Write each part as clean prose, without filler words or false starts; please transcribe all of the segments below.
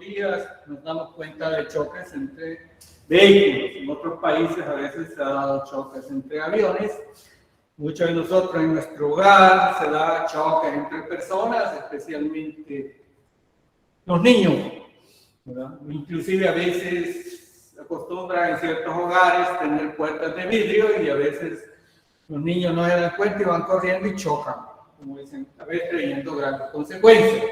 días nos damos cuenta de choques entre vehículos. En otros países a veces se ha dado choques entre aviones. Muchos de nosotros en nuestro hogar se da choques entre personas, especialmente los niños, ¿verdad? Inclusive a veces acostumbran en ciertos hogares tener puertas de vidrio y a veces los niños no se dan cuenta y van corriendo y chocan, como dicen, a veces trayendo grandes consecuencias.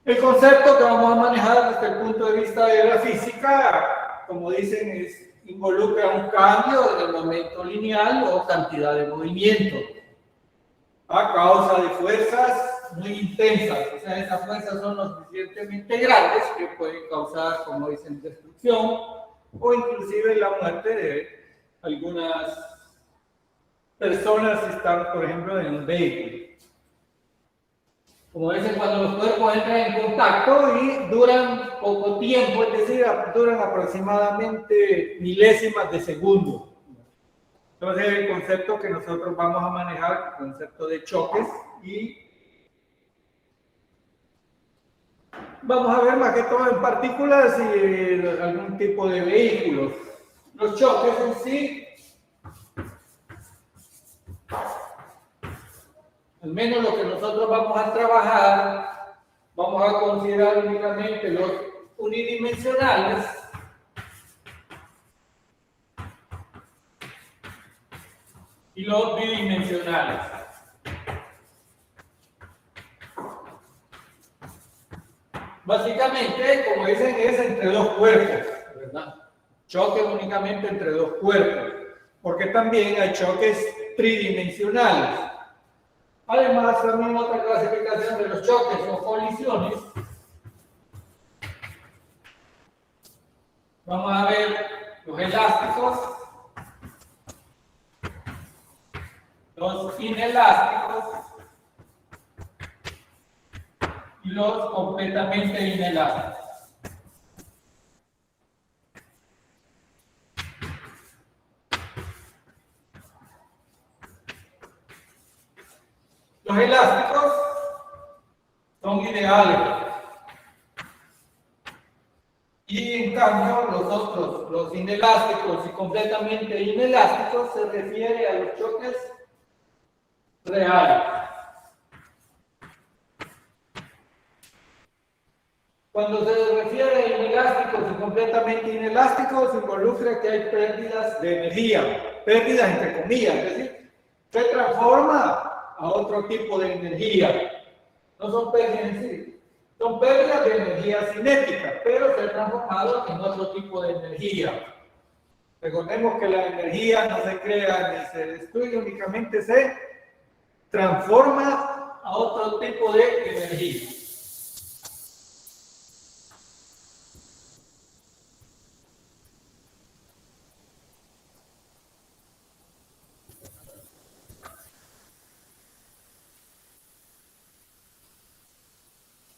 El concepto que vamos a manejar desde el punto de vista de la física, como dicen, involucra un cambio en el momento lineal o cantidad de movimiento a causa de fuerzas muy intensas. O sea, esas fuerzas son lo suficientemente grandes que pueden causar, como dicen, destrucción o inclusive la muerte de algunas personas que están, por ejemplo, en un vehículo. Como dicen, cuando los cuerpos entran en contacto y duran poco tiempo, es decir, duran aproximadamente milésimas de segundo. Entonces, el concepto que nosotros vamos a manejar, el concepto de choques, y vamos a ver más que todo en partículas y algún tipo de vehículos. Los choques en sí, al menos lo que nosotros vamos a trabajar, vamos a considerar únicamente los unidimensionales y los bidimensionales. Básicamente, como dicen, es entre dos cuerpos, ¿verdad? Choque únicamente entre dos cuerpos, porque también hay choques tridimensionales. Además, también otra clasificación de los choques o colisiones. Vamos a ver los elásticos, los inelásticos y los completamente inelásticos. Los elásticos son ideales. Y en cambio, los otros, los inelásticos y completamente inelásticos, se refiere a los choques reales. Cuando se refiere a inelásticos y completamente inelásticos, involucra que hay pérdidas de energía, pérdidas entre comillas, es decir, se transforma a otro tipo de energía. No son pérdidas en sí, son pérdidas de energía cinética, pero se ha transformado en otro tipo de energía. Recordemos que la energía no se crea ni se destruye, únicamente se transforma a otro tipo de energía.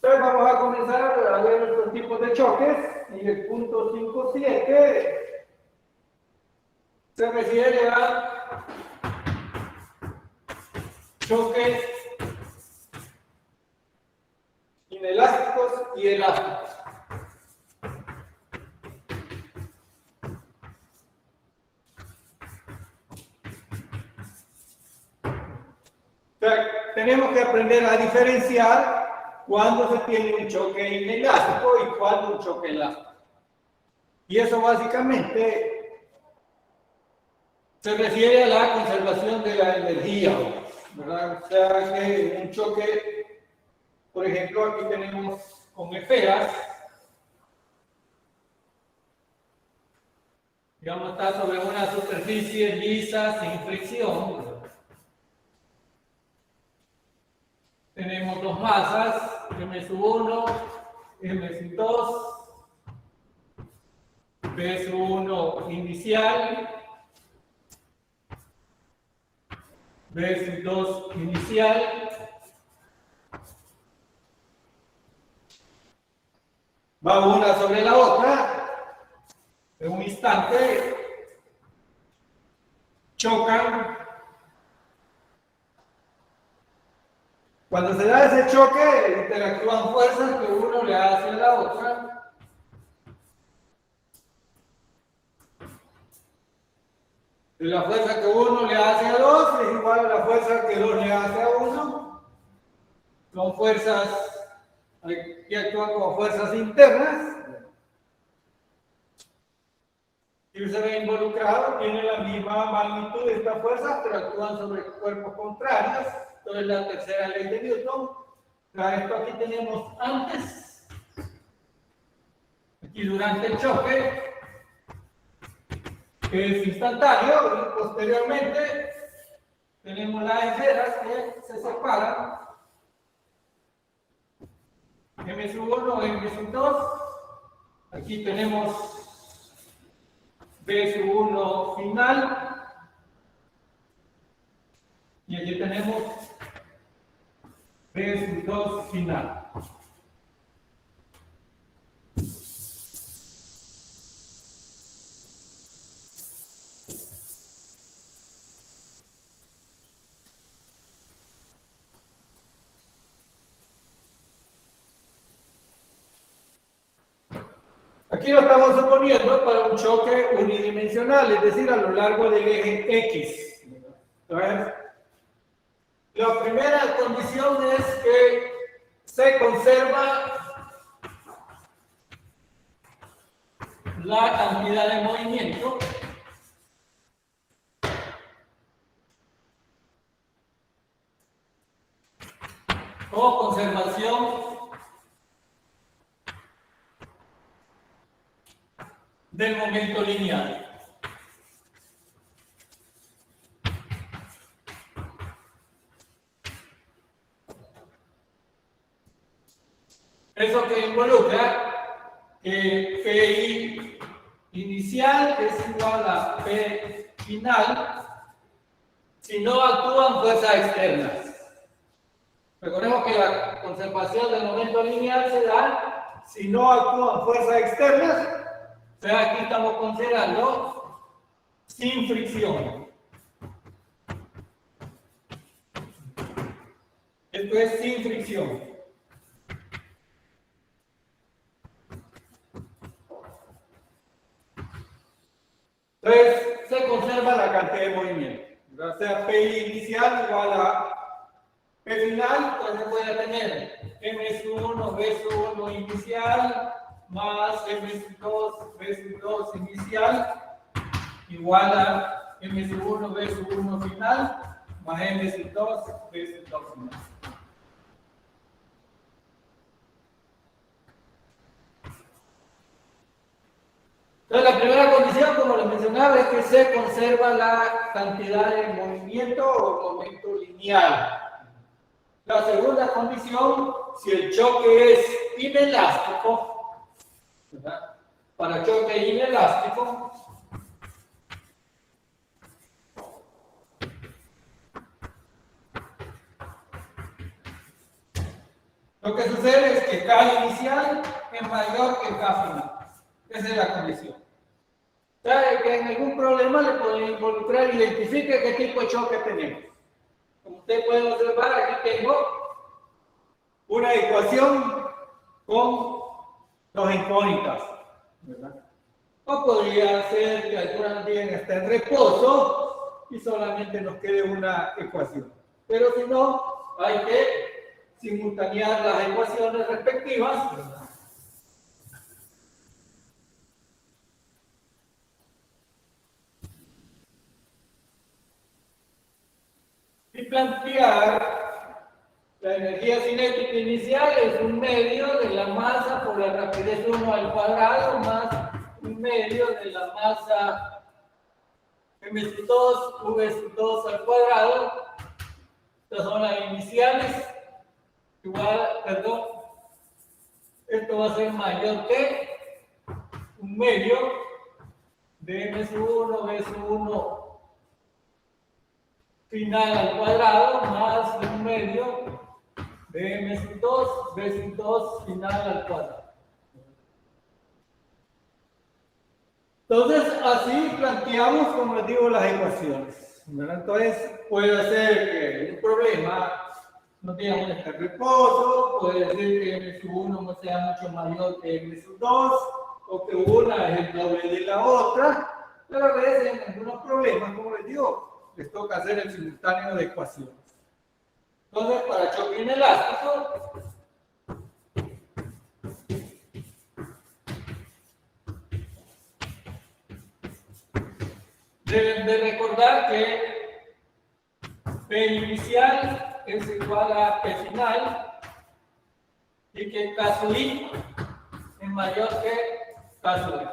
Entonces vamos a comenzar a ver otros tipos de choques y el punto 5.7 se refiere a choques inelásticos y elásticos. O sea, tenemos que aprender a diferenciar cuándo se tiene un choque inelástico y cuándo un choque elástico. Y eso básicamente se refiere a la conservación de la energía, ¿verdad? O sea, que un choque, por ejemplo, aquí tenemos con esferas, digamos, está sobre una superficie lisa, sin fricción, ¿verdad? Tenemos dos masas, M1, M2, B1 inicial, B2 inicial, va una sobre la otra, en un instante chocan Cuando se da ese choque, interactúan fuerzas que uno le hace a la otra. Y la fuerza que uno le hace a dos es igual a la fuerza que dos le hace a uno. Son fuerzas que actúan como fuerzas internas. Si se ve involucrado, tiene la misma magnitud de estas fuerzas, pero actúan sobre cuerpos contrarios. Entonces, la tercera ley de Newton. Esto aquí tenemos antes, aquí durante el choque, que es instantáneo, y posteriormente tenemos las esferas que se separan, M1, M2. Aquí tenemos B1 final, y aquí tenemos B2 final. Aquí lo estamos suponiendo para un choque unidimensional, es decir, a lo largo del eje X. Entonces, la primera condición es que se conserva la cantidad de movimiento o conservación del momento lineal. Eso que involucra que Phi inicial es igual a P final si no actúan fuerzas externas. Recordemos que la conservación del momento lineal se da si no actúan fuerzas externas. O sea, aquí estamos considerando sin fricción. Esto es sin fricción. Entonces, se conserva la cantidad de movimiento. O sea, P inicial igual a P final, entonces puede tener M1, B1 inicial, más M2, B2 inicial, igual a M1, B1 final, más M2, B2 final. Entonces, la primera condición, como les mencionaba, es que se conserva la cantidad de movimiento o momento lineal. La segunda condición, si el choque es inelástico, ¿verdad? Para choque inelástico, lo que sucede es que K inicial es mayor que K final. Esa es la condición. ¿Sabe que en algún problema le puede involucrar? Identifique qué tipo de choque tenemos. Como usted puede observar, aquí tengo una ecuación con dos incógnitas, ¿verdad? O podría ser que alguna bien esté en reposo y solamente nos quede una ecuación. Pero si no, hay que simultanear las ecuaciones respectivas, ¿verdad? Y plantear la energía cinética inicial es un medio de la masa por la rapidez 1 al cuadrado más un medio de la masa m2 v2 al cuadrado. Estas son las iniciales. Igual, perdón, esto va a ser mayor que un medio de m1 v1 final al cuadrado más un medio de m2 v2 final al cuadrado. Entonces, así planteamos, como les digo, las ecuaciones, ¿verdad? Entonces, puede ser que un problema no tiene un este reposo, puede decir que M sub 1 sea mucho mayor que M sub 2, o que una es el doble de la otra, pero a veces en algunos problemas, como les digo, les toca hacer el simultáneo de ecuaciones. Entonces, para choque inelástico, deben de recordar que P inicial es igual a P final y que caso I es mayor que caso I.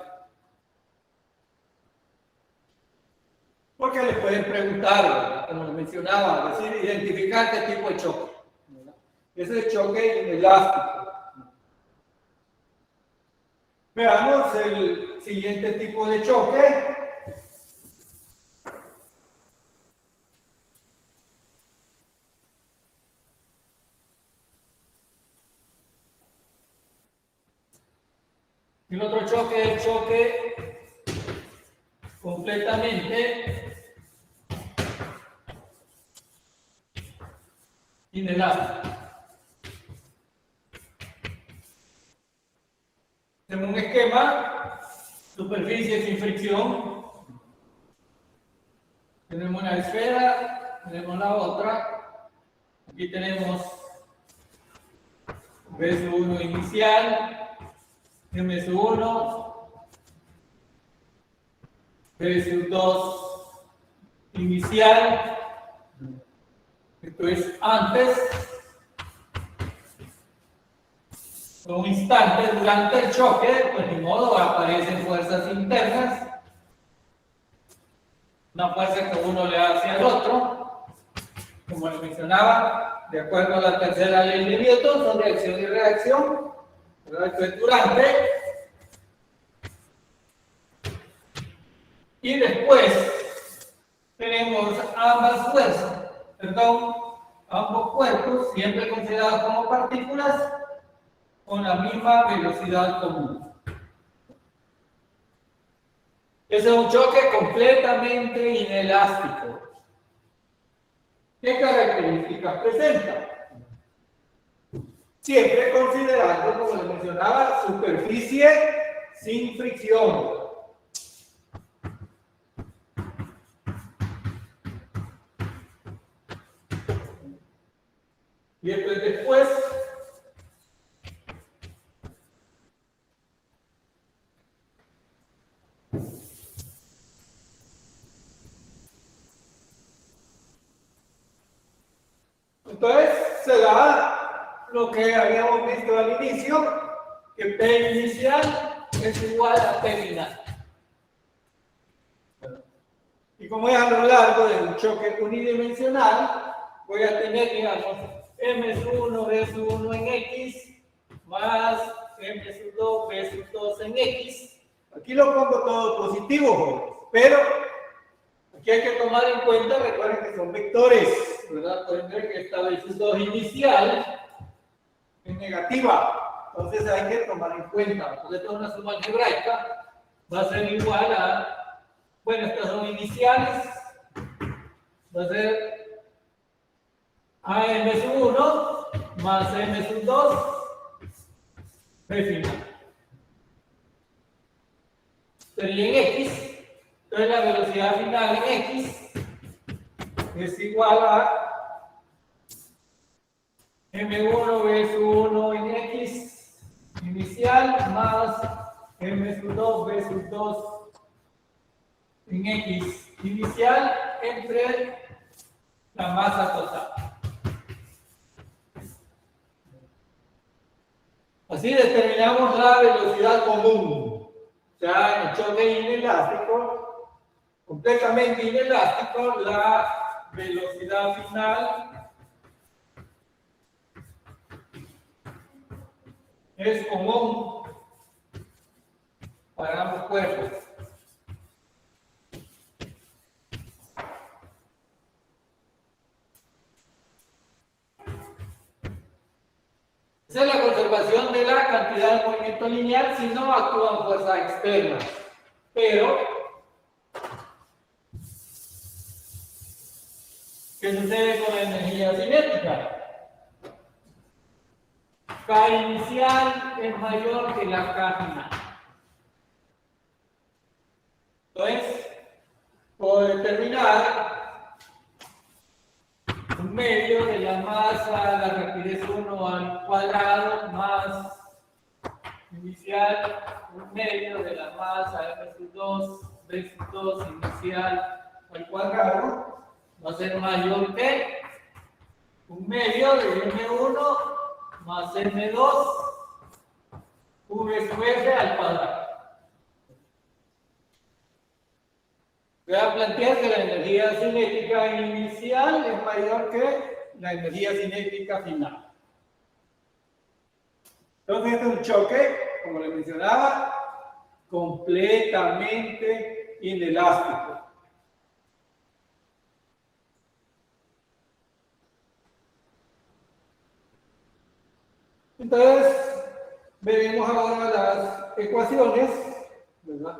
Porque le pueden preguntar, ¿verdad? Como les mencionaba, decir, identificar qué tipo de choque. ¿Verdad? Ese es choque inelástico. Veamos el siguiente tipo de choque. El otro choque es el choque completamente inelástico. Tenemos un esquema, superficie sin fricción. Tenemos una esfera, tenemos la otra. Aquí tenemos B1 inicial, M1, B2 inicial, esto es antes, un instante durante el choque, pues ni modo, aparecen fuerzas internas, una fuerza que uno le hace al otro, como les mencionaba, de acuerdo a la tercera ley de Newton, son de acción y reacción, ¿verdad? Esto es durante. Y después tenemos ambas fuerzas, ambos cuerpos, siempre considerados como partículas, con la misma velocidad común. Ese es un choque completamente inelástico. ¿Qué características presenta? Siempre considerando, como les mencionaba, superficie sin fricción. Y esto es después. Entonces se da lo que habíamos visto al inicio, que P inicial es igual a P final. Y como es a lo largo de un choque unidimensional, voy a tener, digamos, M1, B1 en X, más M2, B2 en X. Aquí lo pongo todo positivo, jóvenes, pero aquí hay que tomar en cuenta, recuerden que son vectores, ¿verdad? Pueden ver que esta B2 inicial es negativa, entonces hay que tomar en cuenta, porque esta es una suma algebraica, va a ser igual a, bueno, estas son iniciales, va a ser AM1 más M2 B final. Sería en X, entonces la velocidad final en X es igual a M1 B1 en X inicial más M2 B2 en X inicial entre la masa total. Así determinamos la velocidad común. O sea, en el choque inelástico, completamente inelástico, la velocidad final es común para ambos cuerpos. Esa es la conservación de la cantidad de movimiento lineal si no actúan fuerzas externas. Pero, ¿qué sucede con la energía cinética? K inicial es mayor que la K final. Entonces, puedo determinar un medio de la masa, la rapidez 1 al cuadrado, más inicial, un medio de la masa m sub 2, b sub 2 inicial al cuadrado, va a ser mayor que un medio de m1 más m2 v sub f al cuadrado. Voy a plantear que la energía cinética inicial es mayor que la energía cinética final. Entonces, este es un choque, como les mencionaba, completamente inelástico. Entonces, veremos ahora las ecuaciones, ¿verdad?,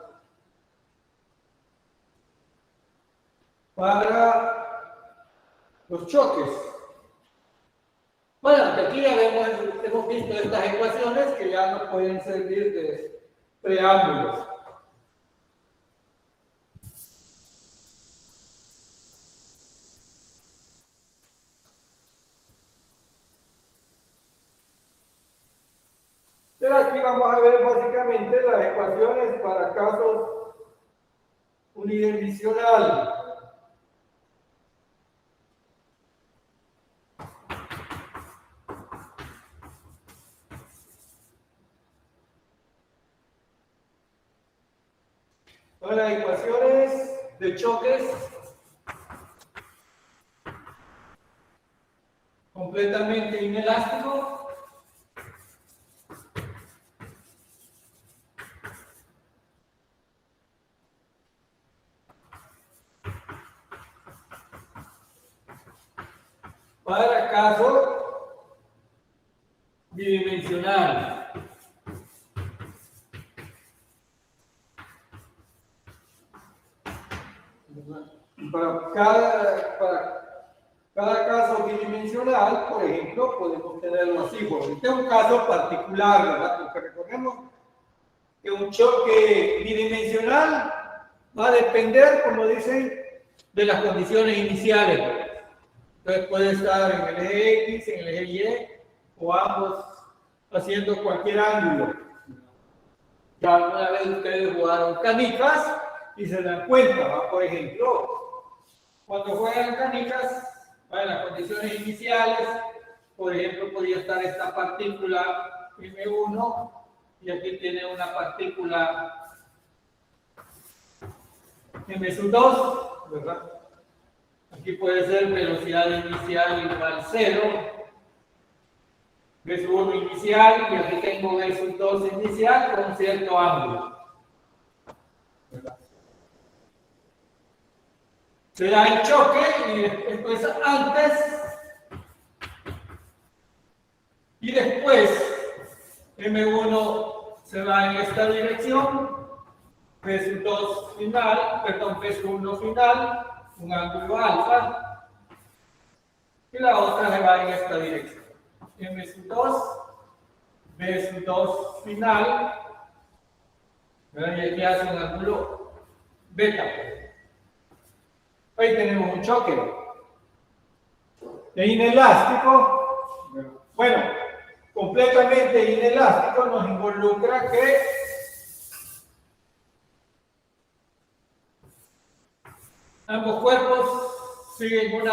para los choques. Bueno, aquí ya hemos visto estas ecuaciones que ya nos pueden servir de preámbulos. Pero aquí vamos a ver básicamente las ecuaciones para casos unidimensionales. Son las ecuaciones de choques completamente inelástico. Para caso bidimensional. Para cada caso bidimensional, por ejemplo, podemos tenerlo así. Bueno, este es un caso particular, ¿verdad? Porque recordemos que un choque bidimensional va a depender, como dicen, de las condiciones iniciales. Entonces puede estar en el eje X, en el eje Y, o ambos haciendo cualquier ángulo. Ya alguna vez ustedes jugaron canicas y se dan cuenta, ¿va? Por ejemplo, cuando juegan canicas, en las condiciones iniciales, por ejemplo, podría estar esta partícula M1 y aquí tiene una partícula M sub 2, ¿verdad? Aquí puede ser velocidad inicial igual 0, V sub 1 inicial, y aquí tengo V sub 2 inicial con cierto ángulo, ¿verdad? Se da el choque y después antes y después M1 se va en esta dirección, V sub 2 final, perdón, V sub 1 final, un ángulo alfa, y la otra se va en esta dirección. M sub 2, V sub 2 final, ¿verdad? Y aquí hace un ángulo beta. Ahí tenemos un choque. Es inelástico. Bueno, completamente inelástico nos involucra que ambos cuerpos siguen un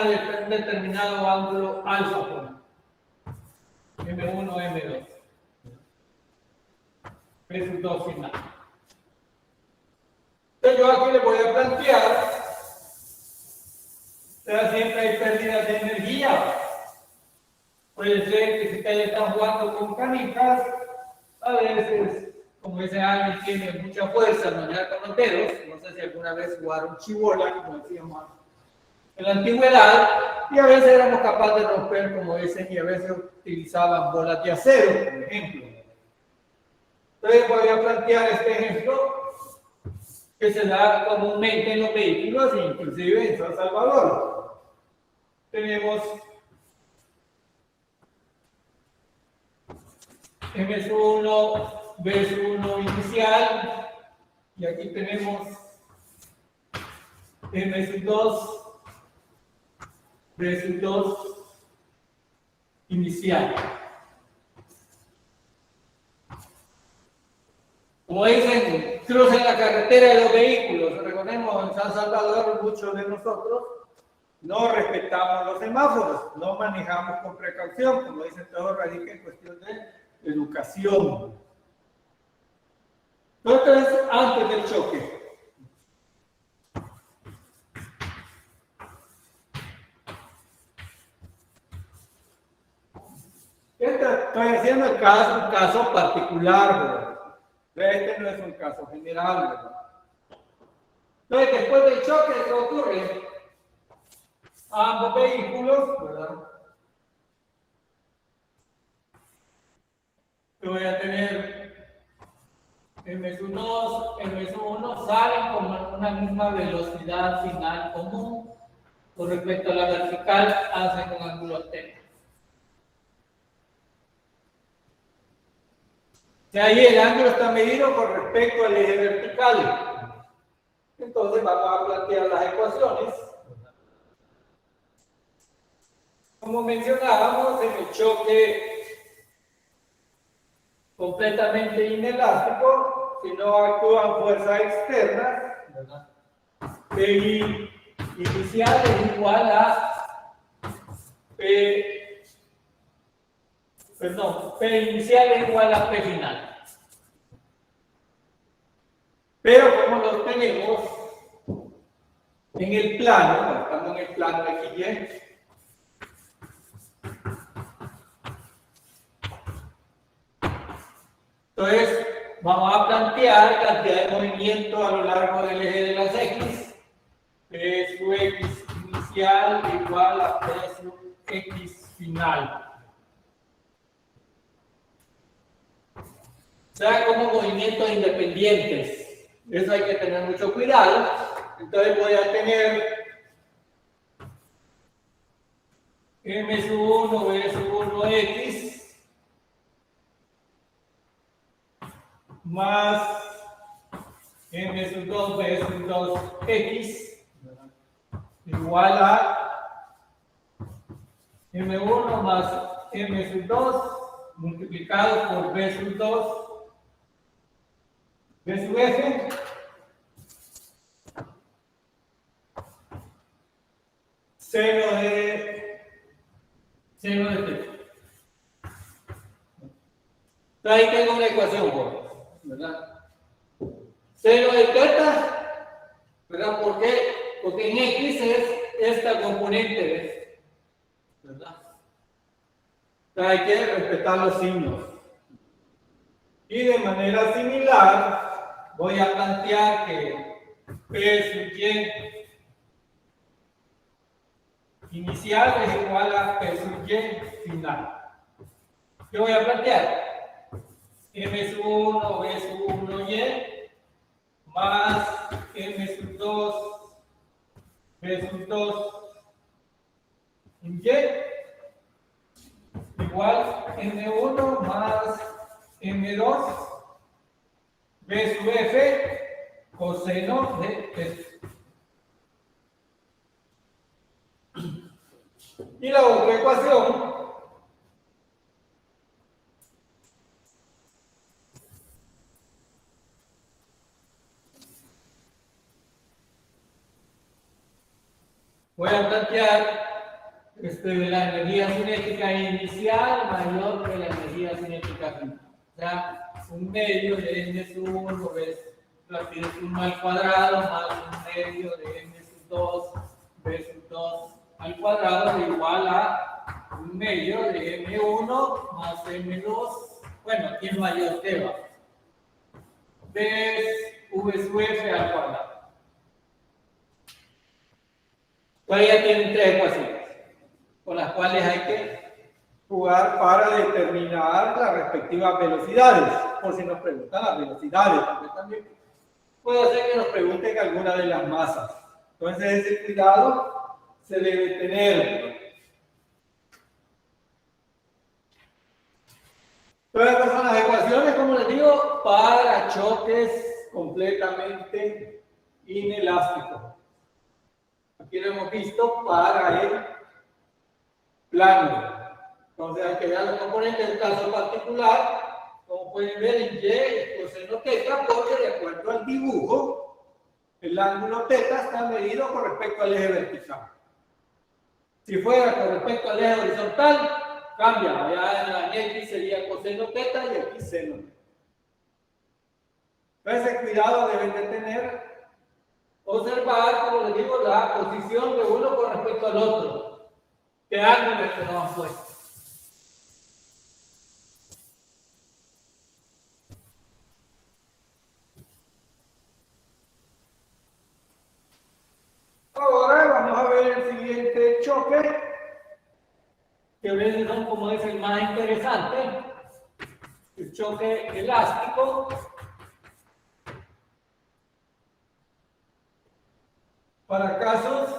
determinado ángulo alfa, M1, M2. V sub 2 final. Entonces yo aquí les voy a plantear, pero siempre hay pérdidas de energía. Puede ser que si ustedes están jugando con canicas, a veces, como ese alguien tiene mucha fuerza al manejar con los dedos, no sé si alguna vez jugaron chibola, como decíamos en la antigüedad, y a veces éramos capaces de romper, como dicen, y a veces utilizaban bolas de acero, por ejemplo. Entonces voy a plantear este ejemplo que se da comúnmente en los vehículos, inclusive en San Salvador. Tenemos M sub 1, B sub 1 inicial, y aquí tenemos M sub 2, B sub 2 inicial. Como dicen, crucen la carretera de los vehículos. Recordemos, en San Salvador muchos de nosotros no respetamos los semáforos, no manejamos con precaución, como dicen todos, radica en cuestión de educación. Entonces, antes del choque. Estoy haciendo un caso particular, ¿verdad? Este no es un caso general, ¿verdad? Entonces, después del choque, ¿qué ocurre? Ambos vehículos, ¿verdad? Yo voy a tener M2, M1 salen con una misma velocidad final común. Con respecto a la vertical, hacen un ángulo θ. O sea, ahí el ángulo está medido con respecto al eje vertical. Entonces vamos a plantear las ecuaciones. Como mencionábamos, en el choque completamente inelástico, si no actúan fuerzas externas, ¿verdad? P inicial es igual a P inicial es igual a P final. Pero como lo tenemos en el plano, estamos en el plano XY, entonces vamos a plantear cantidad de movimiento a lo largo del eje de las X. P sub X inicial igual a P sub X final. O sea, como movimientos independientes. Eso hay que tener mucho cuidado. Entonces voy a tener M sub 1, B sub 1, X más M sub 2, B sub 2, X igual a M1 más M sub 2 multiplicado por B sub 2 B sub F seno de T. Ahí tengo una ecuación, ¿verdad? Seno de θ, ¿verdad? ¿Por qué? Porque en X es esta componente, ¿verdad? Hay que respetar los signos. Y de manera similar, voy a plantear que P sub Y inicial es igual a P sub Y final. ¿Qué voy a plantear? M sub 1, B sub 1, Y más M sub 2, B sub 2, Y igual M1 más M2 B sub F coseno de F. Y la otra ecuación voy a plantear la energía cinética inicial mayor que la energía cinética final. O sea, un medio de n sub 1 es tienes 1 al cuadrado más un medio de n sub 2 b sub 2 al cuadrado igual a un medio de m1 más m2. Bueno, aquí es mayor que va. De v sub f al cuadrado. Todavía tienen tres ecuaciones con las cuales hay que jugar para determinar las respectivas velocidades, por si nos preguntan las velocidades, porque también puede ser que nos pregunten alguna de las masas. Entonces ese cuidado se debe tener. Entonces, estas son las ecuaciones, como les digo, para choques completamente inelásticos. Aquí lo hemos visto para el plano. Entonces, hay que ver los componentes del caso particular. Como pueden ver en Y, coseno teta, porque de acuerdo al dibujo, el ángulo teta está medido con respecto al eje vertical. Si fuera con respecto al eje horizontal, cambia. Allá en la X sería coseno teta y aquí seno teta. Entonces, cuidado deben de tener, observar, como les digo, la posición de uno con respecto al otro. ¿Qué ángulo que nos han puesto? Ahora vamos a ver el siguiente choque, que a veces son, como es el más interesante, el choque elástico para casos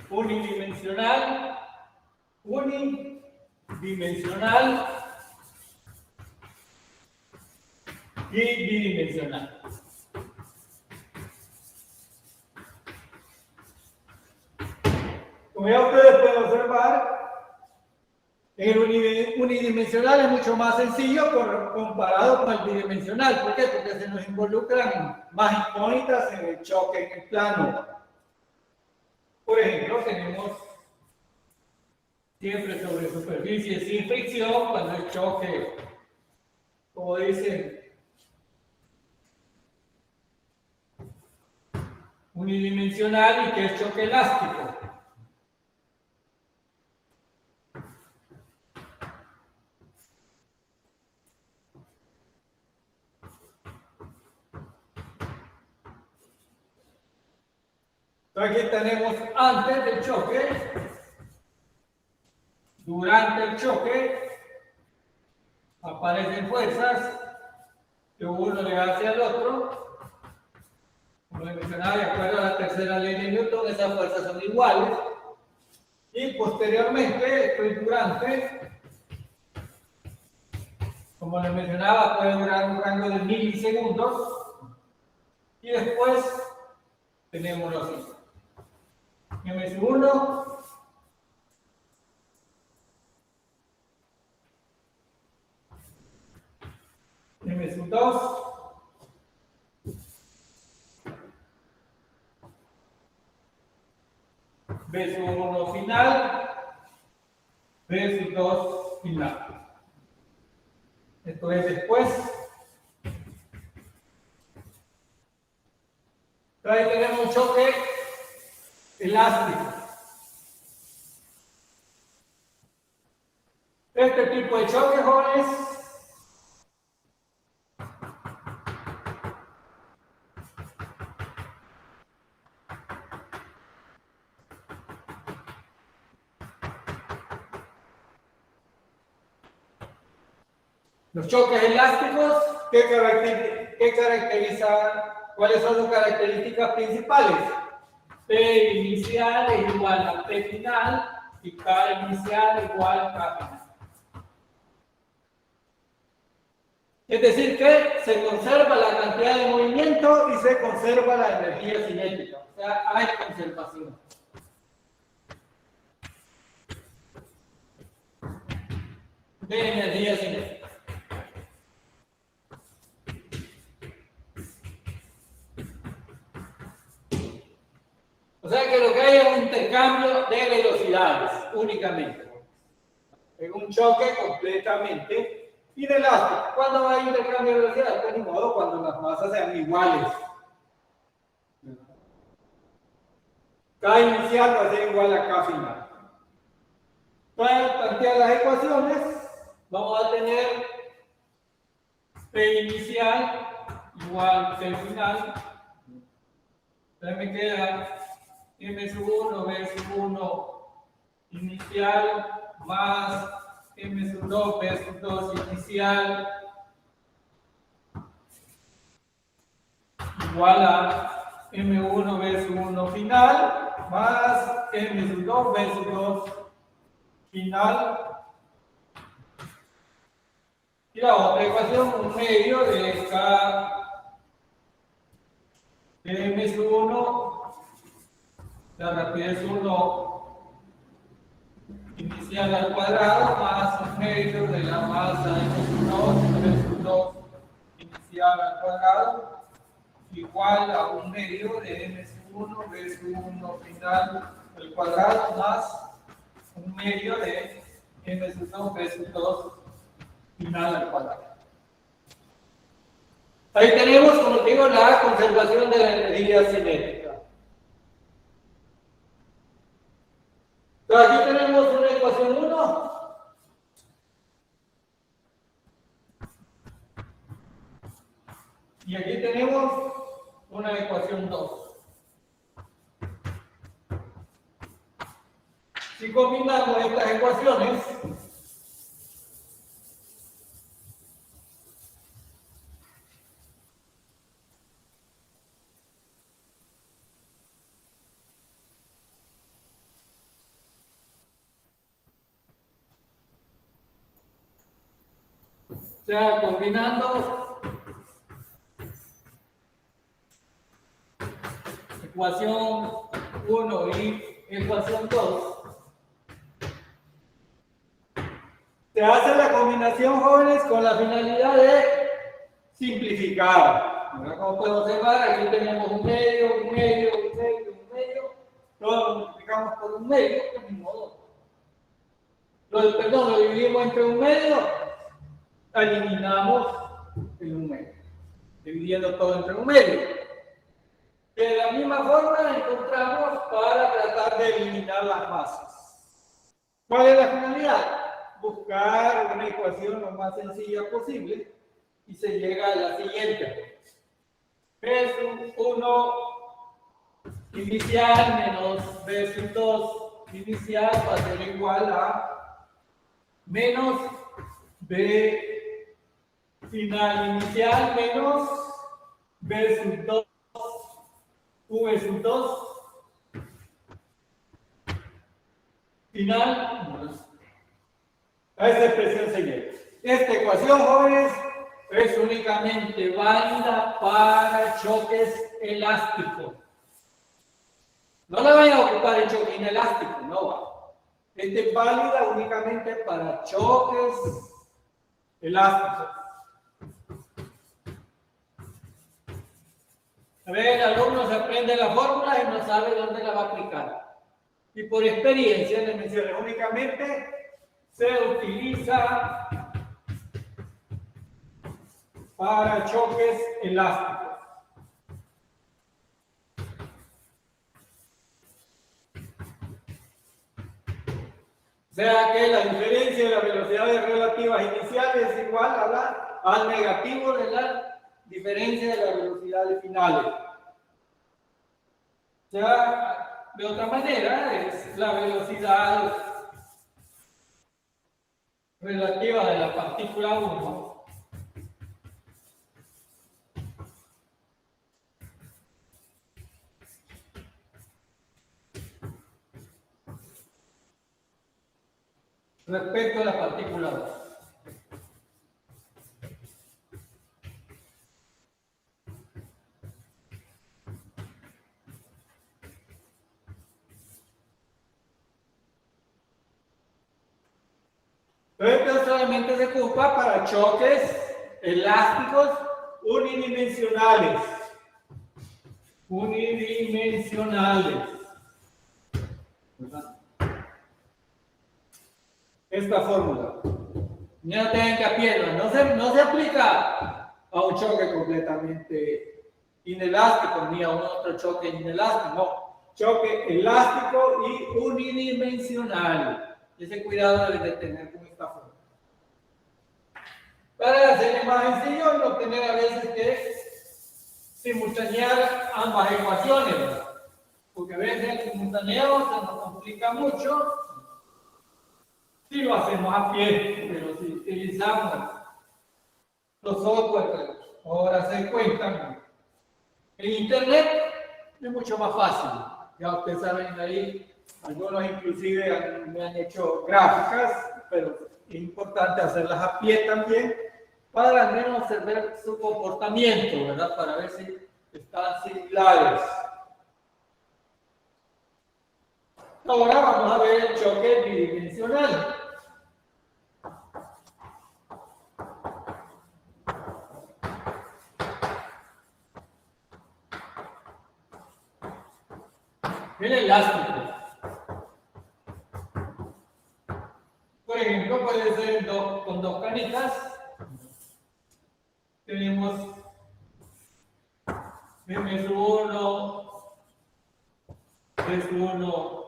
unidimensional y bidimensional. Como ya ustedes pueden observar, en el unidimensional es mucho más sencillo comparado con el bidimensional. ¿Por qué? Porque se nos involucran más incógnitas en el choque en el plano. Por ejemplo, tenemos siempre sobre superficie sin fricción, cuando el choque, como dicen, unidimensional y que es choque elástico. Entonces aquí tenemos antes del choque, durante el choque, aparecen fuerzas que uno le hace al otro. Como les mencionaba, de acuerdo a la tercera ley de Newton, esas fuerzas son iguales. Y posteriormente, esto es durante, como les mencionaba, puede durar un rango de milisegundos. Y después tenemos los siguiente. M1, M2, B1 final, B2 final. Esto es después. Ahí tenemos un choque elástico. Este tipo de choque, jóvenes, los choques elásticos, ¿qué caracterizan? ¿Cuáles son sus características principales? P inicial es igual a P final y K inicial igual a K final. Es decir, que se conserva la cantidad de movimiento y se conserva la energía cinética. O sea, hay conservación. De energía cinética. O sea que lo que hay es un intercambio de velocidades únicamente. Es un choque completamente inelástico. ¿Cuándo hay intercambio de velocidades? Pues ni modo, cuando las masas sean iguales. K inicial va a ser igual a K final. Para plantear las ecuaciones, vamos a tener P inicial igual a P final. Entonces me queda M1, B1 inicial más M2, B2 inicial igual a M1 B sub 1 final más M sub 2 B sub 2 final. Y la otra ecuación, un medio de K de M sub 1, la rapidez 1 inicial al cuadrado, más un medio de la masa M sub 2, B sub 2 inicial al cuadrado, igual a un medio de M sub 1, B sub 1 final al cuadrado, más un medio de M sub 2, B sub 2 final al cuadrado. Ahí tenemos, como digo, la conservación de la energía cinética. Entonces, aquí tenemos una ecuación 1. Y aquí tenemos una ecuación 2. Si combinamos estas ecuaciones, o sea, combinando ecuación 1 y ecuación 2, se hace la combinación, jóvenes, con la finalidad de simplificar. Como puedo observar, aquí tenemos un medio, un medio, un medio, un medio. Todo lo multiplicamos por un medio, de mi modo. Lo dividimos entre un medio, eliminamos el un medio, dividiendo todo entre un medio. De la misma forma la encontramos para tratar de eliminar las masas. ¿Cuál es la finalidad? Buscar una ecuación lo más sencilla posible y se llega a la siguiente. B sub 1 inicial menos B sub 2 inicial va a ser igual a menos B final inicial menos B sub 2 V sub 2 final. A esta expresión se llega. Esta ecuación, jóvenes, es únicamente válida para choques elásticos. No la vayan a ocupar en choque inelástico, no va. Esta es válida únicamente para choques elásticos. A ver, el alumno se aprende la fórmula y no sabe dónde la va a aplicar. Y por experiencia, les mencioné, únicamente se utiliza para choques elásticos. O sea que la diferencia de las velocidades relativas iniciales es igual al negativo de la diferencia de las velocidades finales. O sea, de otra manera, es la velocidad relativa de la partícula 1 respecto a la partícula 2. Esto solamente se ocupa para choques elásticos unidimensionales. Esta fórmula. No tengan que aprender, no se aplica a un choque completamente inelástico ni a un otro choque inelástico, no. Choque elástico y unidimensional. Ese cuidado debe de tener con esta forma. Para hacerle más sencillo, no tener a veces que simultanear ambas ecuaciones, ¿verdad? Porque a veces el simultaneo se nos complica mucho si lo hacemos a pie, pero si utilizamos los software, ahora se encuentran en internet, es mucho más fácil. Ya ustedes saben ahí, algunos inclusive me han hecho gráficas, pero es importante hacerlas a pie también, para al menos ver su comportamiento, ¿verdad? Para ver si están similares. Ahora vamos a ver el choque bidimensional. El elástico. Por ejemplo, puede ser con dos canicas. Tenemos M1, S1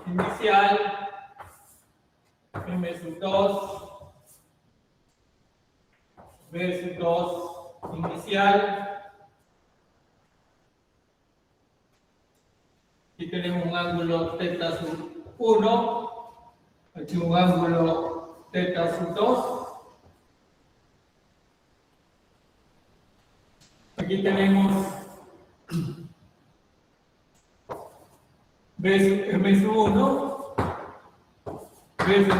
inicial, M2, B2 inicial. Aquí tenemos un ángulo θ sub 1, aquí un ángulo θ sub 2. Aquí tenemos M1, B1',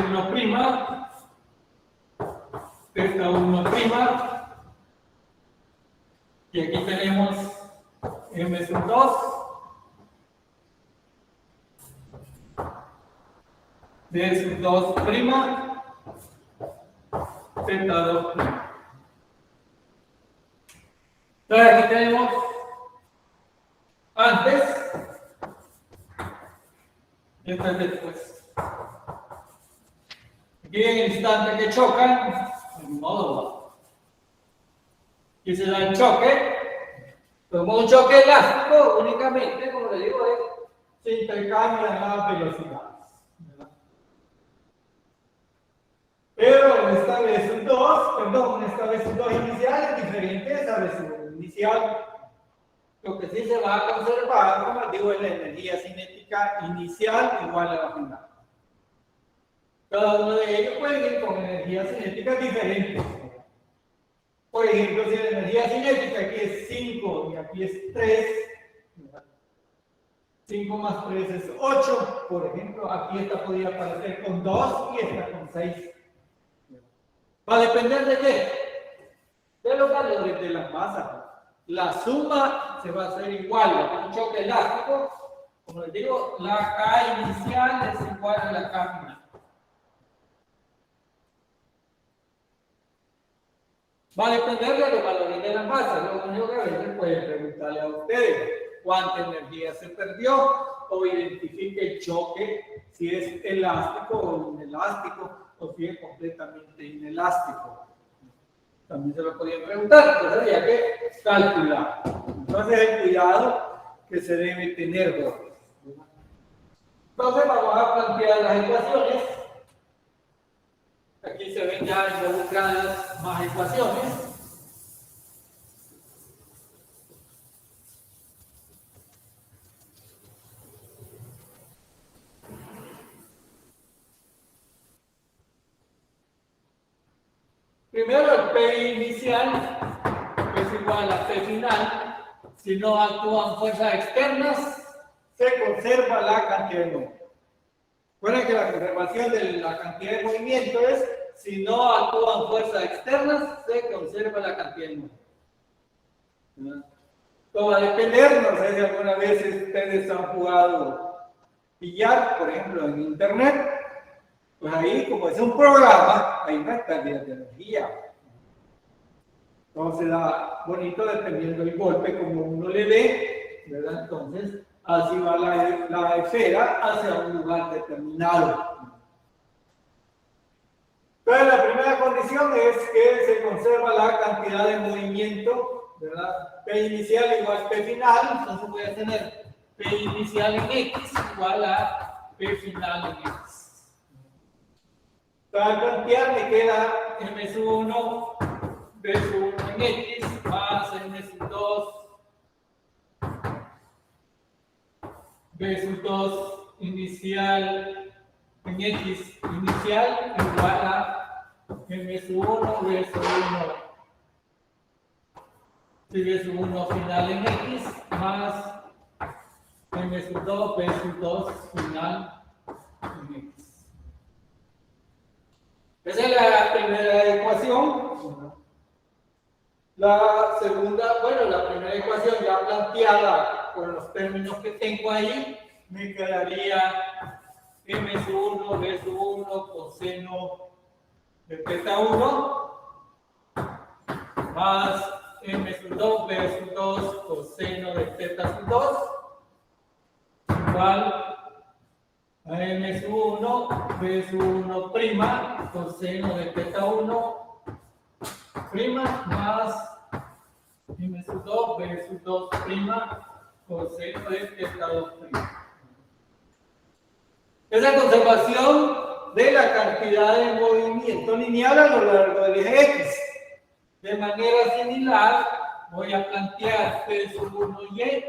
θ1', y aquí tenemos M2, B2', θ2'. Entonces aquí tenemos antes y esto es después. Aquí en el instante que chocan, en modo aquí se da el choque, como un choque elástico únicamente, como le digo, se intercambian las velocidades, ¿verdad? Pero esta vez 2, perdón, esta vez 2 inicial es diferente a esta vez inicial. Lo que sí se va a conservar, como digo, es la energía cinética inicial igual a la final. Cada uno de ellos puede ir con energías cinéticas diferentes. Por ejemplo, si la energía cinética aquí es 5 y aquí es 3, 5 más 3 es 8, por ejemplo, aquí esta podría aparecer con 2 y esta con 6. ¿Va a depender de qué? De los valores de las masas. La suma se va a hacer igual, un choque elástico, como les digo, la K inicial es igual a la K final. Va a depender de los valores de la masa. Lo único que a veces pueden preguntarle a ustedes cuánta energía se perdió o identifique el choque, si es elástico o inelástico o si es completamente inelástico. También se lo podían preguntar, entonces había que calcular. Entonces el cuidado que se debe tener, ¿no? Entonces vamos a plantear las ecuaciones. Aquí se ven ya involucradas más ecuaciones. Primero el P inicial es igual a P final. Si no actúan fuerzas externas, se conserva la cantidad de movimiento. Recuerden que la conservación de la cantidad de movimiento es si no actúan fuerzas externas, se conserva la cantidad de movimiento. Todo va a depender, no sé si alguna vez ustedes han jugado billar, por ejemplo, en internet. Pues ahí, como es un programa, hay una pérdida de energía. Entonces da bonito dependiendo del golpe, como uno le dé, ¿verdad? Entonces, así va la esfera hacia un lugar determinado. Entonces, la primera condición es que se conserva la cantidad de movimiento, ¿verdad? P inicial igual a P final, entonces voy a tener P inicial en X igual a P final en X. Para plantear me queda M1, B1 en X más M2, B2 inicial en X inicial igual a M1, B1, B1 final en X más M sub 2, B sub 2, final, en X. Esa es la primera ecuación. La segunda, bueno, la primera ecuación ya planteada con los términos que tengo ahí, me quedaría M sub 1, B sub 1, coseno de teta 1, más M sub 2, B sub 2, coseno de teta sub 2, igual a M sub 1, B sub 1 prima, coseno de teta 1, prima, más M sub 2, B sub 2 prima, coseno de teta 2 prima. Esa conservación de la cantidad de movimiento lineal a lo largo del eje X. De manera similar, voy a plantear P sub 1Y.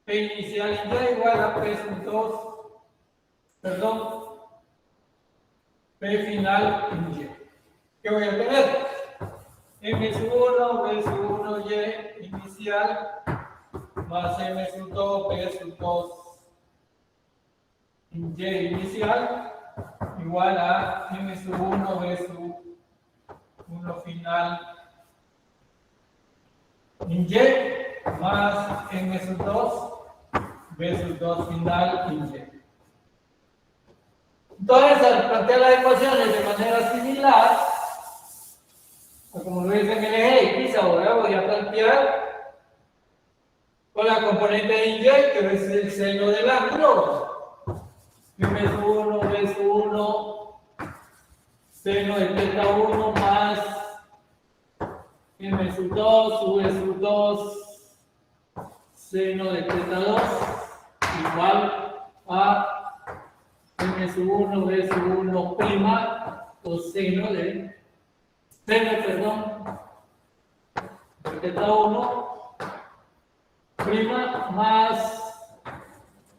P inicial en Y igual a P sub 2, perdón, P final en Y. ¿Qué voy a tener? M sub 1, B sub 1, Y inicial, más M sub 2, B sub 2, Y inicial, igual a M sub 1, B sub 1 final en Y, más M sub 2, B sub 2 final en Y. Entonces, al plantear las ecuaciones de manera similar, o como lo dice en el eje X, ahora voy a plantear con la componente de Y, que es el seno del ángulo. M sub 1, B sub 1, seno de teta 1 más M sub 2, V sub 2, seno de teta 2, igual a M sub 1, B sub 1 prima, coseno de seno, perdón, de teta 1 prima más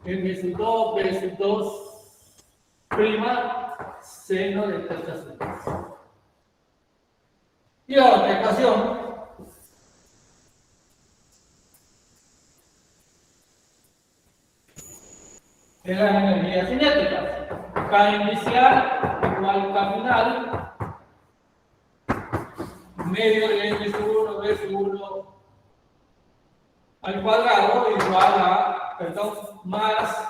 M sub 2, B sub 2 prima, seno de teta sub 2. Y la otra ecuación es la energía cinética. K inicial igual K final, medio de M sub 1, B sub 1 al cuadrado igual a, perdón, más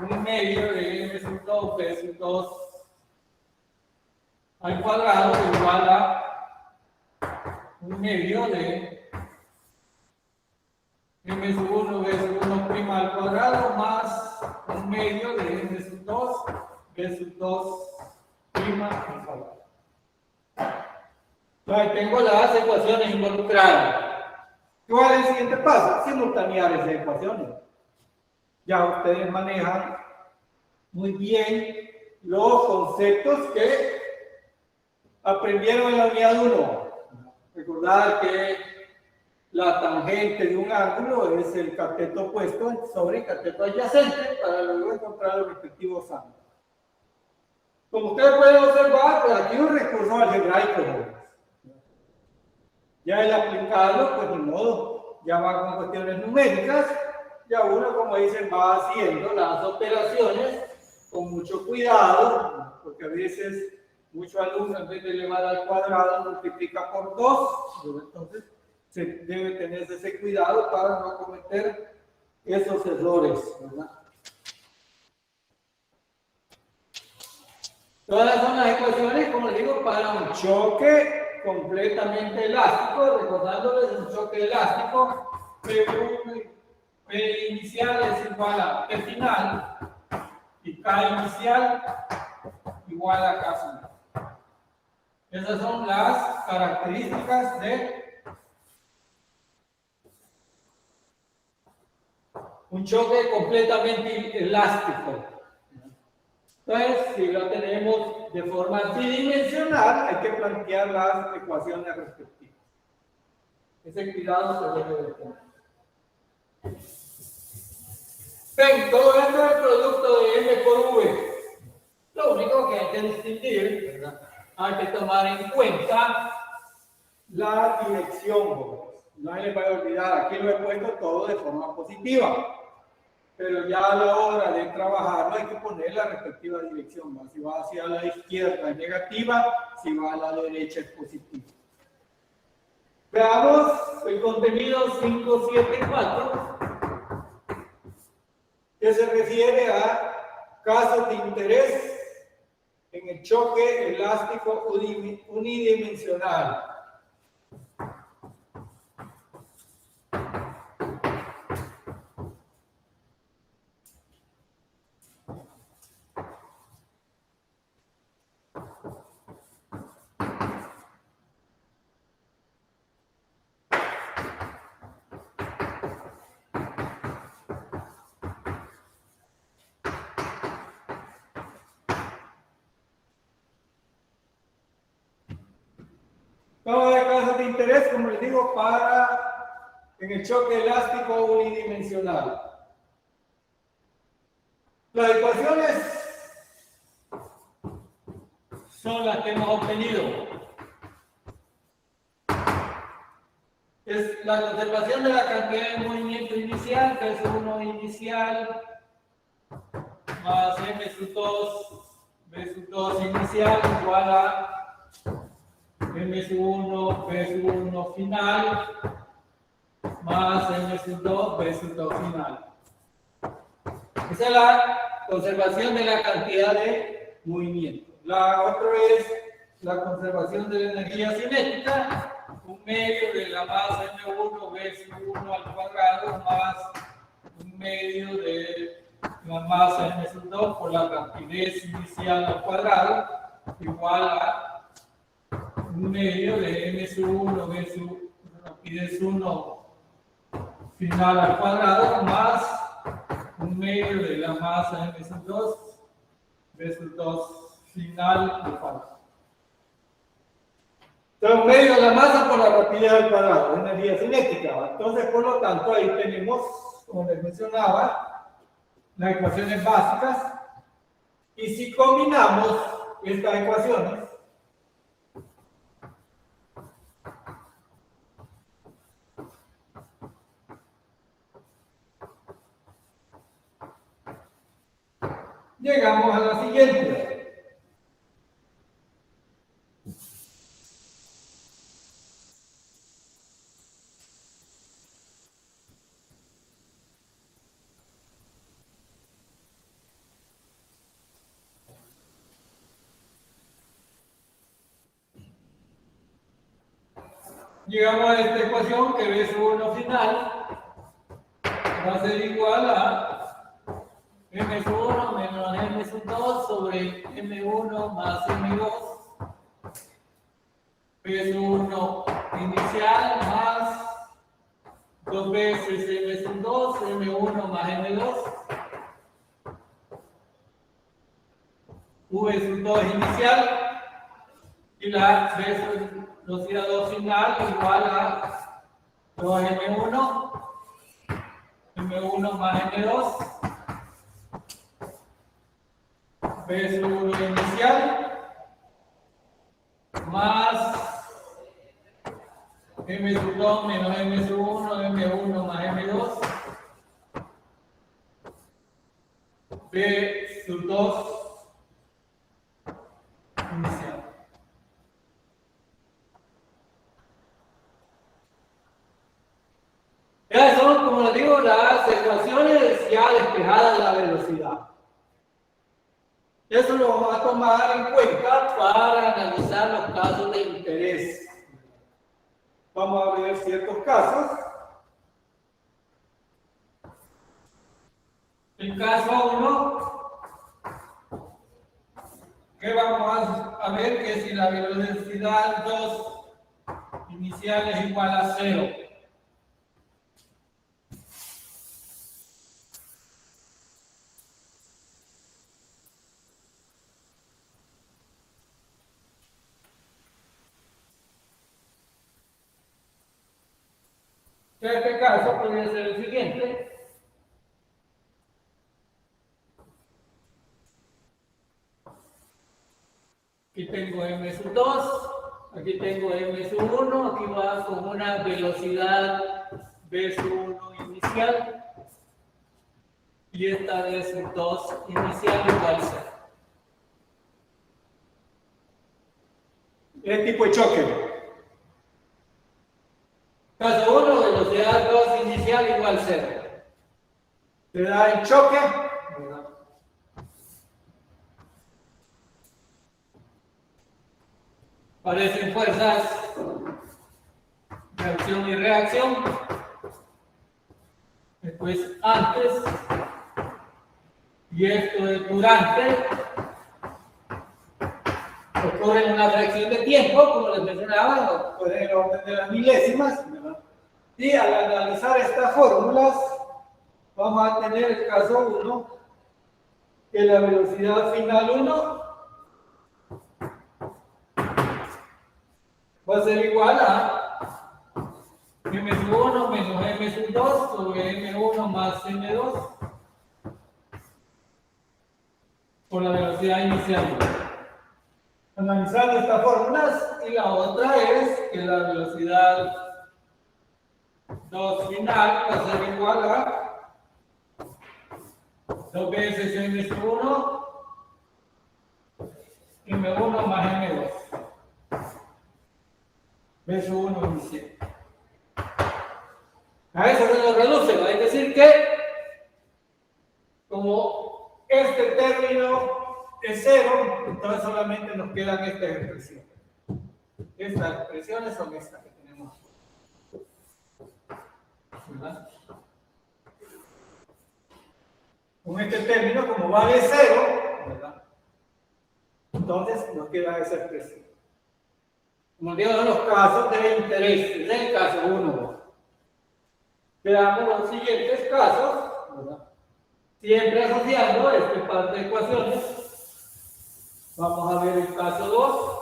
un medio de M sub 2, B sub 2 al cuadrado igual a un medio de M sub 1, B sub 1 prima al cuadrado más un medio de M sub 2, B sub 2 prima al cuadrado. Entonces tengo las ecuaciones involucradas. ¿Cuál es el siguiente paso? Simultanear esas ecuaciones. Ya ustedes manejan muy bien los conceptos que aprendieron en la unidad 1. Recordad que la tangente de un ángulo es el cateto opuesto sobre el cateto adyacente para luego encontrar los respectivos ángulos. Como ustedes pueden observar, pues aquí un recurso algebraico. Ya el aplicarlo, pues ni modo, ya va con cuestiones numéricas, ya uno, como dicen, va haciendo las operaciones con mucho cuidado, porque a veces muchos alumnos en vez de elevar al cuadrado multiplica por 2, entonces se debe tener ese cuidado para no cometer esos errores, ¿verdad? Todas son las ecuaciones, como les digo, para un choque completamente elástico, recordándoles un choque elástico, P inicial es igual a P final y K inicial igual a K final. Esas son las características de un choque completamente elástico. Entonces, si lo tenemos de forma tridimensional, hay que plantear las ecuaciones respectivas. Ese cuidado se debe de tener. Ven, todo esto es el producto de M por V. Lo único que hay que distinguir, ¿verdad? Hay que tomar en cuenta la dirección, No se les vaya a olvidar, aquí lo he puesto todo de forma positiva. Pero ya a la hora de trabajarlo hay que poner la respectiva dirección, ¿no? Si va hacia la izquierda es negativa, si va a la derecha es positiva. Veamos el contenido 574, que se refiere a casos de interés en el choque elástico unidimensional. Vamos a ver casos de interés, como les digo, en el choque elástico unidimensional. Las ecuaciones son las que hemos obtenido. Es la conservación de la cantidad de movimiento inicial, que es 1 inicial, más m sub 2, b sub 2 inicial, igual a m sub 1, b sub 1 final, más m sub 2, b sub 2 final. Esa es la conservación de la cantidad de movimiento. La otra es la conservación de la energía cinética, un medio de la masa m1 b sub 1 al cuadrado más un medio de la masa m sub 2 por la rapidez inicial al cuadrado igual a un medio de m sub 1 b sub rapidez 1 final al cuadrado más un medio de la masa m sub 2 b sub 2 final al cuadrado. Entonces, medio de la masa por la rapidez al cuadrado, energía cinética. Entonces, por lo tanto, ahí tenemos, como les mencionaba, las ecuaciones básicas. Y si combinamos estas ecuaciones, llegamos a la siguiente. Llegamos a esta ecuación que B sub 1 final va a ser igual a M sub 1 menos M sub 2 sobre M1 más M2 B sub 1 inicial más 2 veces M sub 2 M1 más M2 V sub 2 inicial y la velocidad 2 final igual a 2M1 M1 más M2 B sub 1 inicial más M sub 2 menos M sub 1 M1 más M2 B sub 2 inicial. Estas son, como les digo, las ecuaciones ya despejadas de la velocidad. Eso lo vamos a tomar en cuenta para analizar los casos de interés. Vamos a ver ciertos casos. El caso 1, que vamos a ver que si la velocidad 2 inicial es igual a 0. En este caso podría ser el siguiente. Aquí tengo M sub 2 Aquí tengo m sub 1, aquí va con una velocidad v sub 1 inicial y esta v sub 2 inicial igual a 0. ¿Qué tipo de choque? Caso 1, velocidad 2 inicial igual a 0. Te da el choque. Aparecen fuerzas de acción y reacción. Después antes. Y esto es durante. Ocurre en una fracción de tiempo, como les mencionaba, puede el orden de las milésimas. Y al analizar estas fórmulas, vamos a tener el caso 1, que la velocidad final 1 va a ser igual a m sub 1 menos m sub 2 sobre m1 más m2 por la velocidad inicial. Analizando estas fórmulas, y la otra es que la velocidad 2 final va a ser igual a 2 veces m sub 1 m1 más m2 v sub 1 inicial. A eso se nos reduce, es decir que como este término es 0, entonces solamente nos quedan estas expresiones. Estas expresiones son estas que tenemos. ¿Verdad? Con este término, como vale 0, ¿verdad? Entonces nos queda esa expresión. Como digo, en los casos de interés, en el caso 1, veamos los siguientes casos, ¿verdad? Siempre asociando este par de ecuaciones. Vamos a ver el caso 2.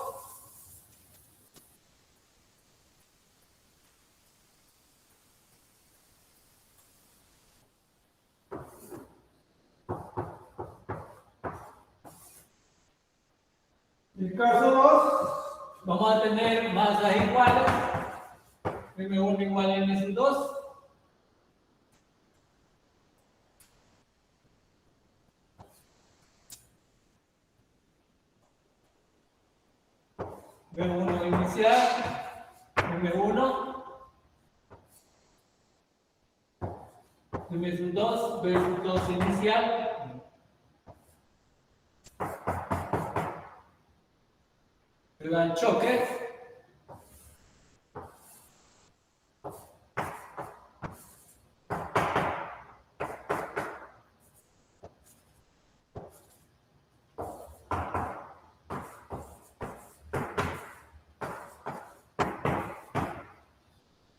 El caso 2, vamos a tener masas iguales, m1 igual a m sub 2. M1 inicial, M1, M sub 2, V sub 2 inicial. Se dan choques.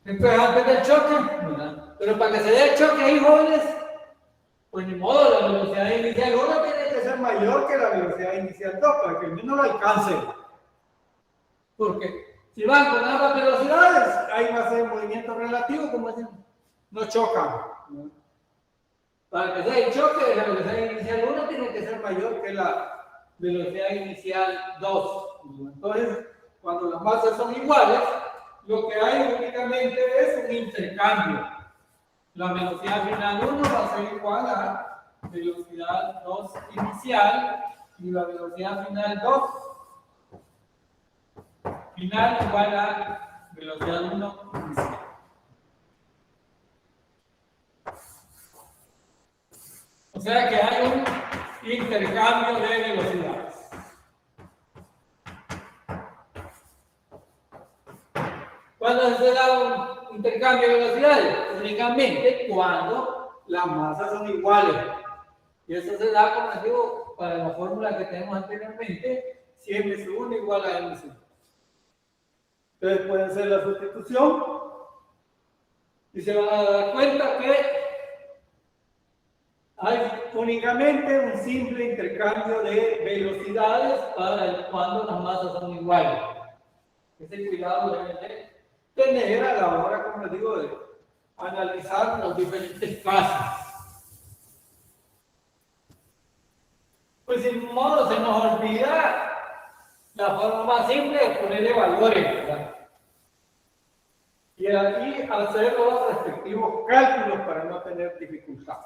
Entonces, antes del choque, ¿verdad? Pero para que se dé el choque ahí, jóvenes, pues ni modo, la velocidad inicial 1 tiene que ser mayor que la velocidad inicial 2 para que el menos lo alcance. Porque si van con ambas velocidades, ahí va a ser movimiento relativo, como dicen, no chocan. ¿No? Para que sea el choque, la velocidad inicial 1 tiene que ser mayor que la velocidad inicial 2. Entonces, cuando las masas son iguales, lo que hay únicamente es un intercambio. La velocidad final 1 va a ser igual a velocidad 2 inicial y la velocidad final 2 final igual a velocidad 1 inicial. O sea que hay un intercambio de velocidades. ¿Cuándo se da un intercambio de velocidades? Únicamente cuando las masas son iguales. Y eso se da, como digo, para la fórmula que tenemos anteriormente, si m sub 1 igual a m sub 2. Entonces pueden hacer la sustitución y se van a dar cuenta que hay únicamente un simple intercambio de velocidades para cuando las masas son iguales. Ese cuidado deben de tener a la hora, como les digo, de analizar los diferentes casos. Pues sin modo se nos olvida La forma más simple es ponerle valores, ¿verdad? Y aquí hacer los respectivos cálculos para no tener dificultad.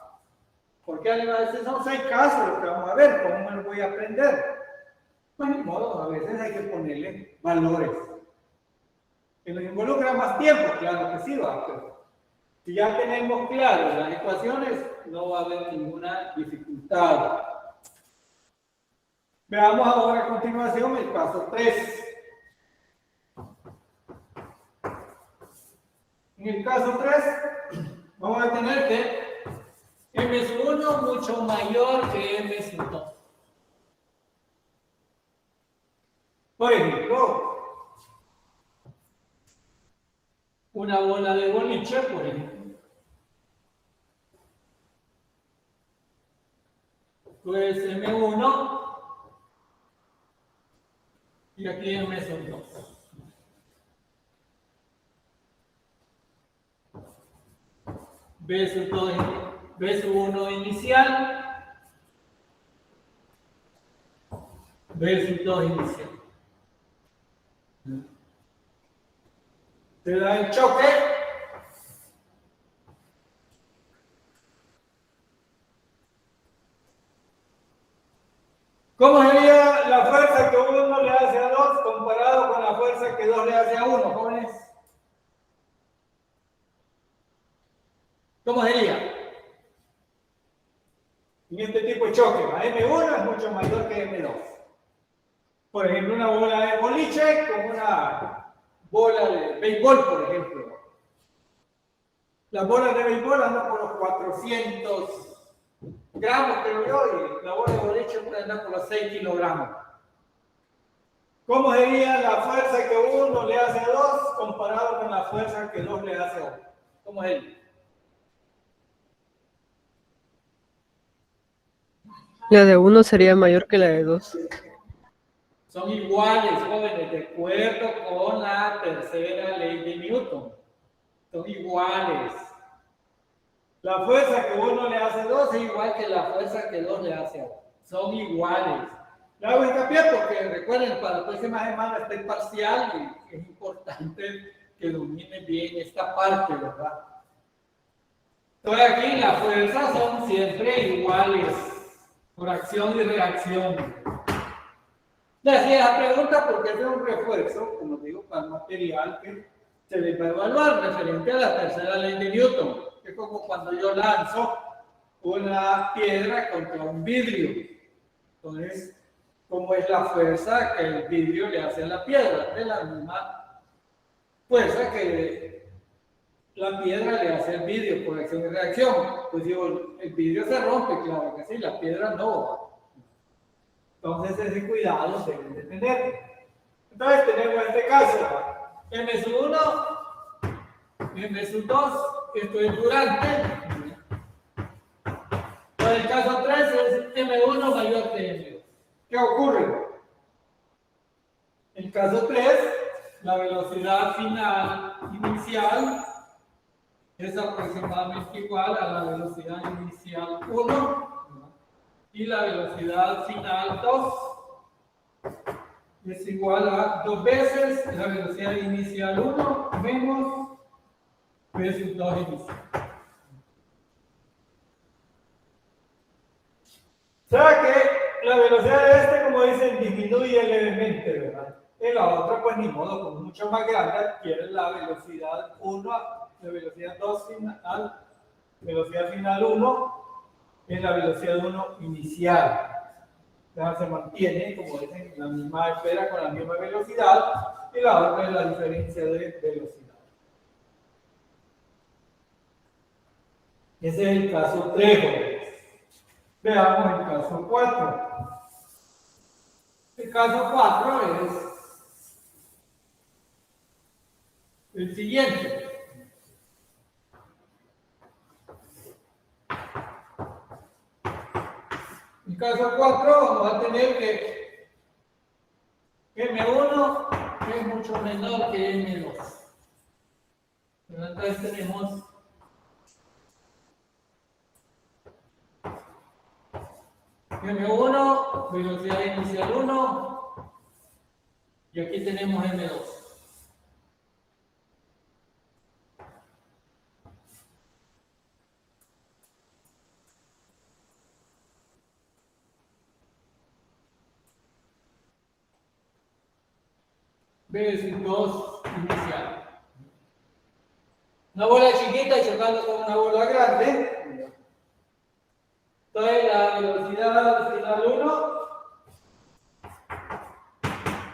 Porque a veces son 6 casos lo que vamos a ver, ¿cómo me lo voy a aprender? Pues ni modo, a veces hay que ponerle valores. Que nos involucra más tiempo, claro que sí, va, pero si ya tenemos claro las ecuaciones, no va a haber ninguna dificultad. Veamos ahora a continuación el paso 3. En el caso 3, vamos a tener que M1 mucho mayor que M2. Por ejemplo, una bola de boliche, por ejemplo. Pues M1 y aquí M2. B1 inicial, B2 inicial. Te da el choque. ¿Cómo sería la fuerza que 1 le hace a 2 comparado con la fuerza que 2 le hace a 1, jóvenes? ¿Cómo sería? En este tipo de choque, la M1 es mucho mayor que M2. Por ejemplo, una bola de boliche con una bola de béisbol, por ejemplo. Las bolas de béisbol andan por los 400 gramos, creo yo, y la bola de boliche puede andar por los 6 kilogramos. ¿Cómo sería la fuerza que 1 le hace a 2 comparado con la fuerza que 2 le hace a 1? ¿Cómo sería? La de 1 sería mayor que la de 2. Son iguales, jóvenes, de acuerdo con la tercera ley de Newton. Son iguales. La fuerza que 1 le hace a 2 es igual que la fuerza que 2 le hace a 1. Son iguales. Le hago hincapié porque recuerden, para la próxima semana está el parcial y es importante que dominen bien esta parte, ¿verdad? Entonces aquí las fuerzas son siempre iguales, por acción y reacción. Le hacía la pregunta porque es un refuerzo, como digo, para el material que se le va a evaluar referente a la tercera ley de Newton. Es como cuando yo lanzo una piedra contra un vidrio. Entonces, ¿cómo es la fuerza que el vidrio le hace a la piedra? De la misma fuerza que la piedra le hace al vidrio por acción y reacción. Pues digo, el vidrio se rompe, claro que sí, la piedra no. Entonces, ese cuidado deben de tener. Entonces, tenemos este caso. M1, M2, esto es durante. Para el caso 3 es M1 mayor que M2. ¿Qué ocurre? En el caso 3, la velocidad final inicial es aproximadamente igual a la velocidad inicial 1 y la velocidad final 2 es igual a 2 veces la velocidad inicial 1 menos veces 2 inicial. O sea que la velocidad de este, como dicen, disminuye levemente, ¿verdad? Y la otra, pues ni modo, como mucho más grande, adquiere la velocidad 1, la velocidad 2 final, velocidad final 1, es la velocidad 1 inicial. Ya se mantiene, como dicen, la misma esfera con la misma velocidad, y la otra es la diferencia de velocidad. Ese es el caso 3. Veamos el caso 4. El caso 4 es el siguiente. En el caso 4 vamos a tener que M1 es mucho menor que M2. Entonces tenemos M1, velocidad inicial 1, Y aquí tenemos M2. B 2 inicial. Una bola chiquita chocando con una bola grande. Entonces la velocidad final 1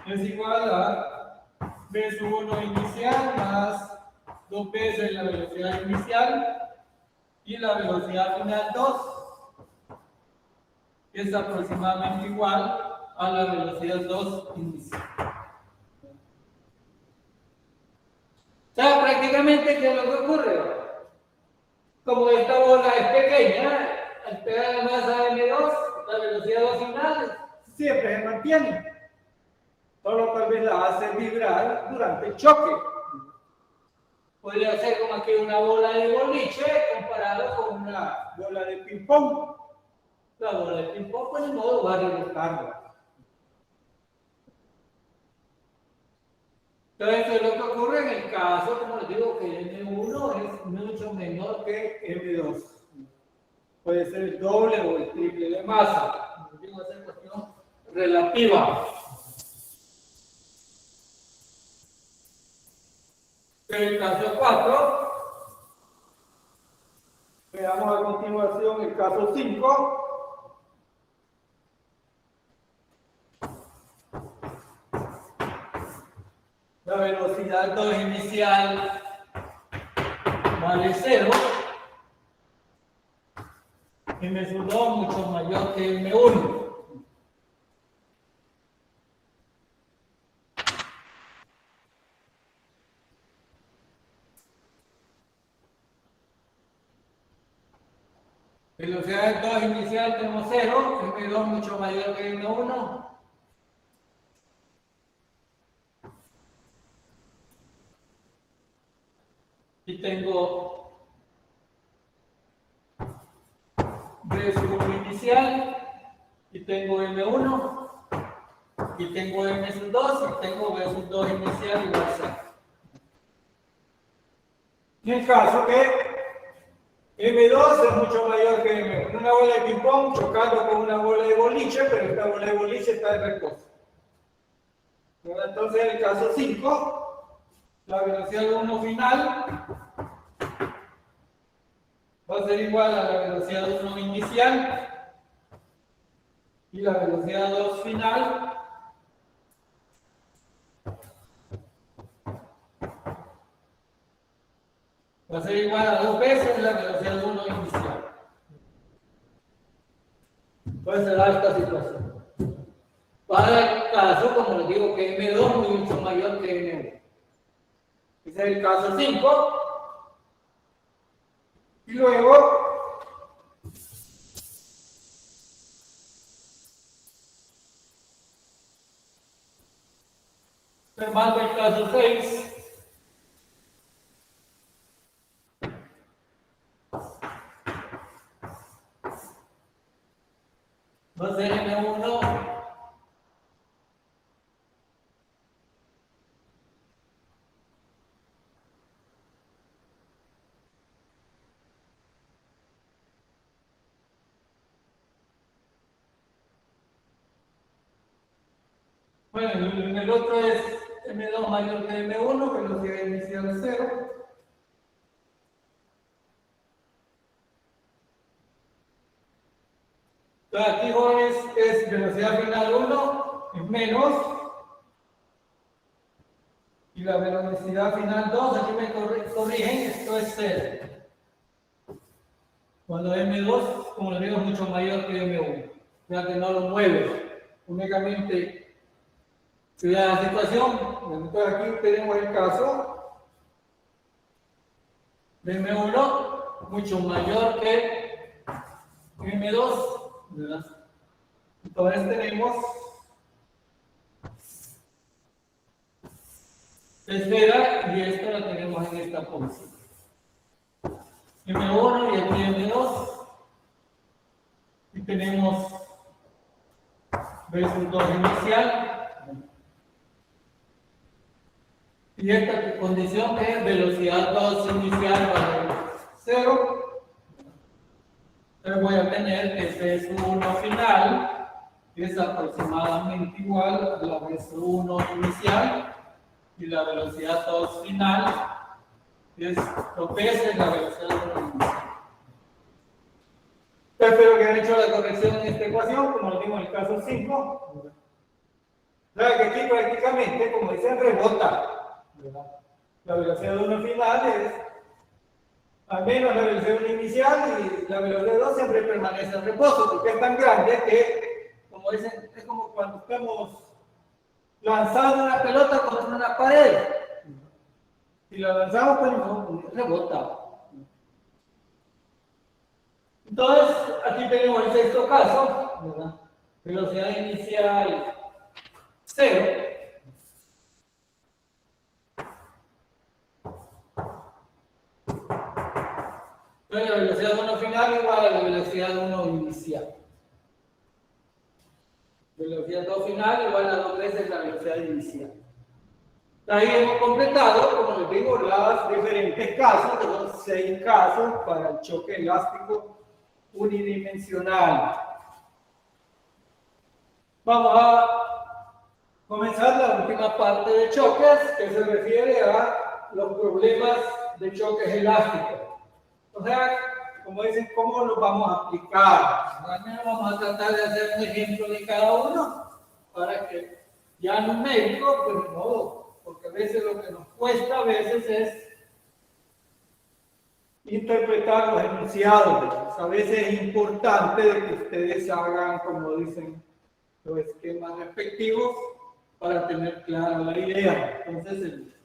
es igual a V sub 1 inicial más 2 veces la velocidad inicial y la velocidad final 2 es aproximadamente igual a la velocidad 2 inicial. O sea, prácticamente, ¿qué es lo que ocurre? Como esta bola es pequeña, al pegar la masa M2, la velocidad 2 final siempre se mantiene. Solo tal vez la hace vibrar durante el choque. Podría ser como aquí una bola de boliche comparado con una bola de ping-pong. La bola de ping-pong, pues de modo va a rebotarla. Entonces, eso es lo que ocurre en el caso, como les digo, que M1 es mucho menor que M2. Puede ser el doble o el triple de masa. Como digo, esa es cuestión relativa. En el caso 4, veamos a continuación el caso 5. La velocidad 2 inicial vale 0. M2 mucho mayor que M1. Velocidad 2 inicial tenemos 0, M2 mucho mayor que M1. Y tengo V sub 1 inicial, y tengo M1, y tengo M sub 2, y tengo V sub 2 inicial igual a 0. En el caso que M2 es mucho mayor que M1. Una bola de ping-pong chocando con una bola de boliche, pero esta bola de boliche está de reposo. Entonces, en el caso 5, la velocidad 1 final va a ser igual a la velocidad 1 inicial y la velocidad 2 final va a ser igual a 2 veces la velocidad 1 inicial. Entonces se da esta situación. Para el caso, como les digo, que M2 es mucho mayor que M1. Ese es el caso 5. Y luego, observando el caso 6. Va a ser M1 bueno, en el otro es M2 mayor que M1, velocidad inicial 0. Entonces aquí, jóvenes, es velocidad final 1, es menos. Y la velocidad final 2, aquí me corrigen, esto es 0. Cuando M2, como les digo, es mucho mayor que M1. O sea que no lo mueve. Únicamente, si da la situación, entonces aquí tenemos el caso de M1 mucho mayor que M2, ¿verdad? Entonces tenemos esfera y esta la tenemos en esta posición. M1 y aquí M2 y tenemos V sub 2 inicial Y esta condición es velocidad 2 inicial vale 0. Entonces voy a tener que V1 final es aproximadamente igual a la V1 inicial y la velocidad 2 final es dos veces la velocidad 1 inicial. Espero que hayan hecho la corrección en esta ecuación, como lo vimos en el caso 5. Claro que aquí prácticamente, como dicen, rebota, ¿verdad? La velocidad 1 final es al menos la velocidad 1 inicial y la velocidad 2 siempre permanece en reposo, porque es tan grande que, como dicen, es como cuando estamos lanzando una pelota contra una pared. Si la lanzamos, pues rebota. Entonces, aquí tenemos el sexto caso, ¿verdad? Velocidad inicial 0. Entonces, la velocidad 1 final igual a la velocidad 1 inicial. Velocidad 2 final igual a 2 veces la velocidad inicial. Ahí hemos completado, como les digo, los diferentes casos, que son 6 casos para el choque elástico unidimensional. Vamos a comenzar la última parte de choques, que se refiere a los problemas de choques elásticos. O sea, como dicen, ¿cómo los vamos a aplicar? Mañana vamos a tratar de hacer un ejemplo de cada uno para que ya numérico, pues no, porque a veces lo que nos cuesta a veces es interpretar los enunciados. A veces es importante de que ustedes hagan, como dicen, los esquemas respectivos para tener clara la idea. Entonces, el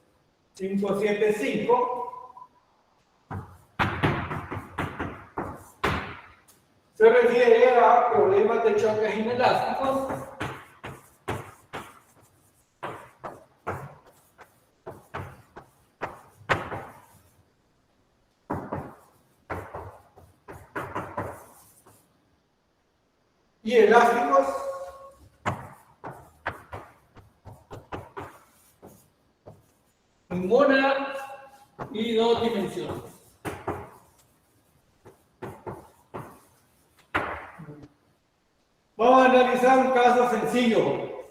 575 se refiere a problemas de choques inelásticos y elásticos en una y dos dimensiones. Vamos a analizar un caso sencillo.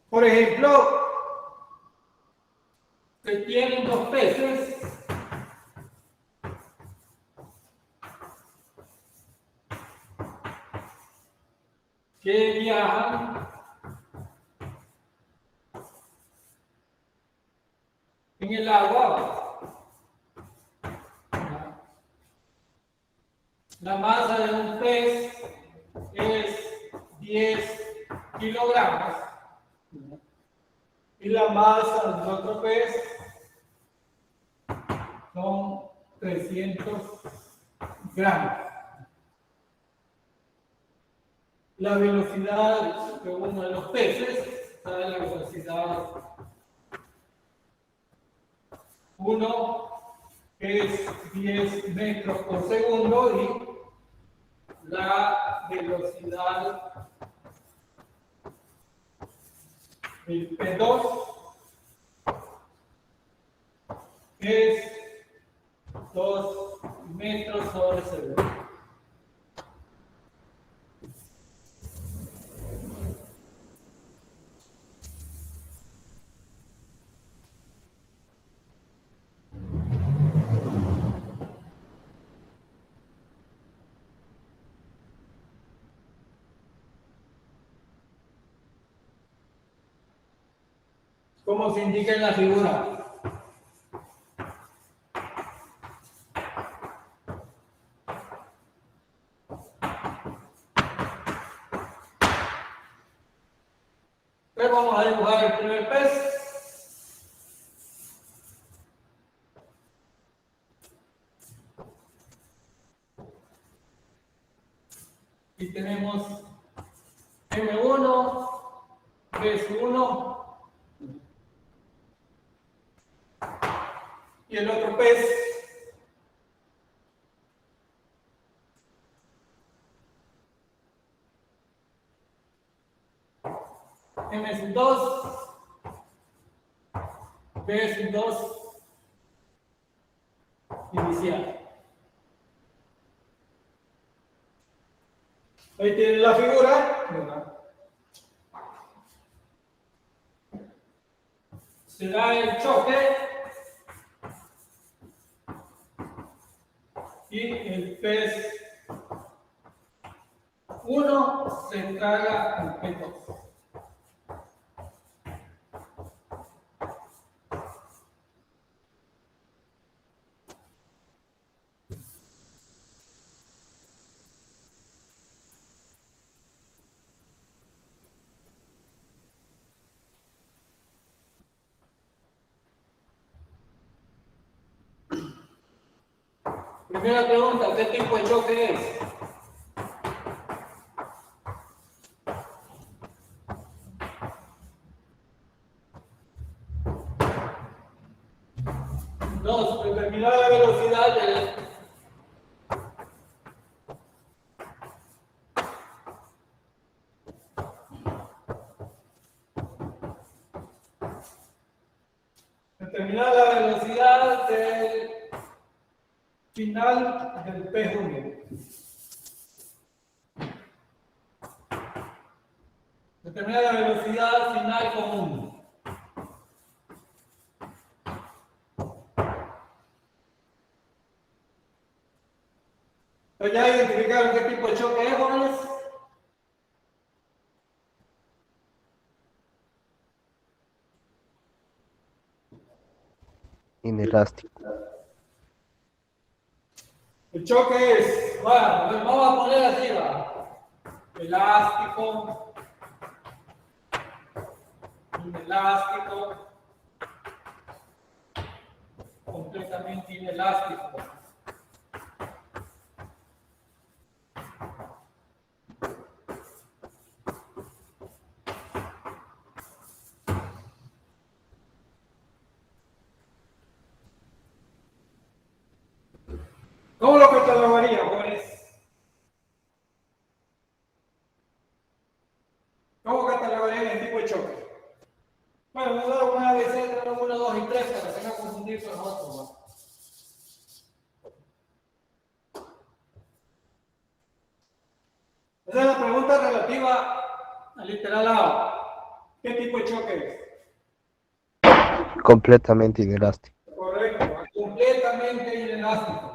Por ejemplo, se tienen dos peces que viajan en el agua. La masa de un pez es 10 kilogramos y la masa de otro pez son 300 gramos. La velocidad de uno de los peces está en la velocidad 1, que es 10 metros por segundo, y la velocidad del P2 es 2 metros sobre segundo. Como se indica en la figura. Entonces vamos a dibujar el primer pez. Y tenemos M1, pez 1 y el otro pez M2 V sub 2 inicial. Ahí tiene la figura, ¿verdad? Se da el choque y el pez 1 se traga el pez 2. Primera pregunta, ¿qué tipo de choque es? Dos, determinar la velocidad del... Determinar la velocidad del final del P1. Determinar la velocidad final común. ¿Ya identificaron qué tipo de choque es, jóvenes? Inelástico. El choque es, bueno, vamos a poner arriba, elástico, inelástico, completamente inelástico. ¿Cómo lo catalogaría, jóvenes? ¿Cómo catalogaría el tipo de choque? Bueno, me da una ABC, tenemos 1, 2 y 3 para que no confundir con los otros, ¿no? Esa es la pregunta relativa al literal A. ¿Qué tipo de choque es? Completamente inelástico. Correcto, completamente inelástico.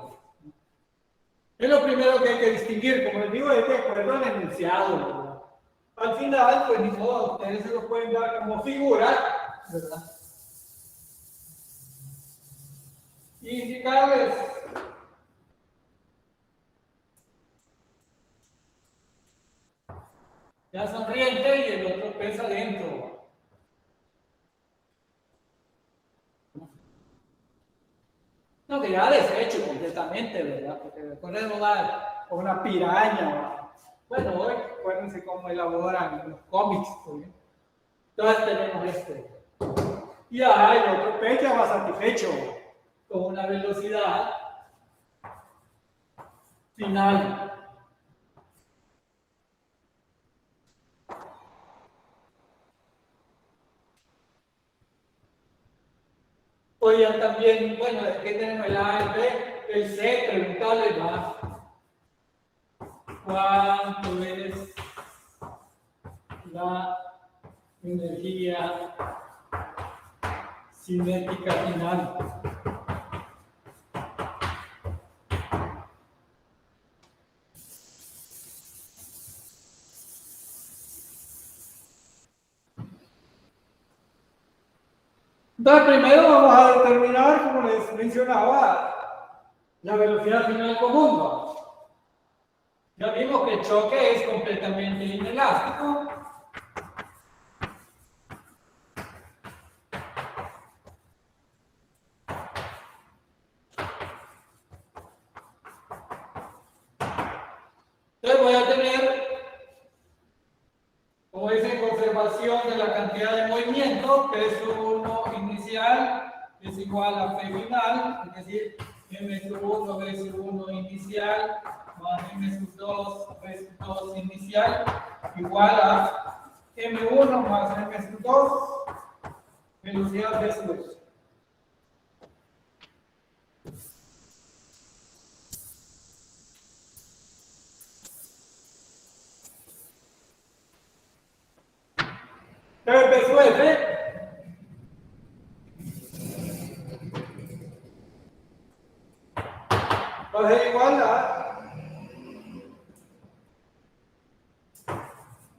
Es lo primero que hay que distinguir, como les digo, es que acuerdo al enunciado, ¿verdad? Al final, pues ni modo, ustedes se lo pueden dar como figura, ¿verdad? Y indicarles ya sonriente y el otro pez adentro. No, que ya deshecho completamente, ¿verdad? Porque después no dar una piraña, ¿verdad? Bueno, hoy acuérdense cómo elaboran los cómics, ¿sí? Entonces tenemos este. Y ahí el otro pez ya va satisfecho con una velocidad final. Oigan también, bueno, aquí tenemos el A, el B, el C, preguntarle va. ¿Cuánto es la energía cinética final? Entonces, primero vamos a determinar, como les mencionaba, la velocidad final común, ¿no? Ya vimos que el choque es completamente inelástico. Entonces voy a tener, como dice, conservación de la cantidad de movimiento, P1 inicial es igual a P final, es decir, M sub 1, B sub 1 inicial, más M sub 2, B sub 2 inicial, igual a M1 más M sub 2, velocidad B sub 2. 3 de su F va a ser igual a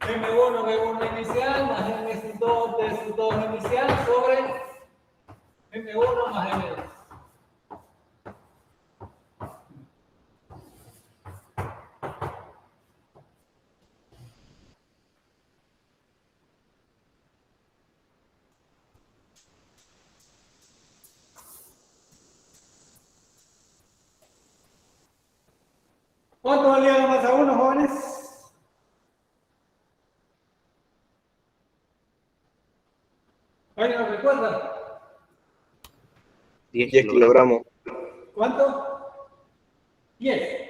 M1 V1 inicial más M2 de su 2 inicial sobre M1 más M2. ¿Cuánto valía la masa 1, jóvenes? ¿Alguien lo recuerda? 10 10 kilogramos. ¿Cuánto? 10.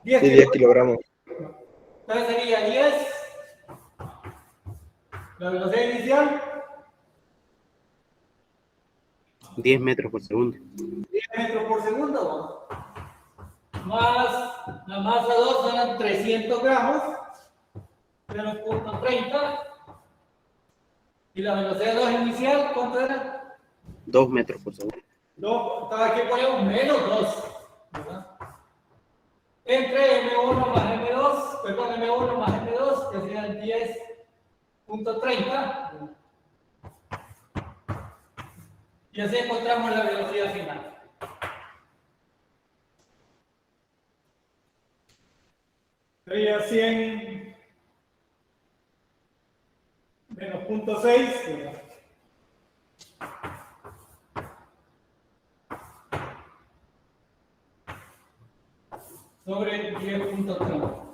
10 Sí, 10 kilogramos. Entonces sería 10. La velocidad inicial, 10 metros por segundo. 10 metros por segundo. Más la masa 2 son 300 gramos. 0.30. Y la velocidad 2 inicial, ¿cuánto era? 2 metros por segundo. 2. Aquí ponemos menos 2. ¿Verdad? Entre M1 más M2, perdón, M1 más M2, que serían 10.30. Y así encontramos la velocidad final. Sería 100 menos 0.6. Sobre 10.30.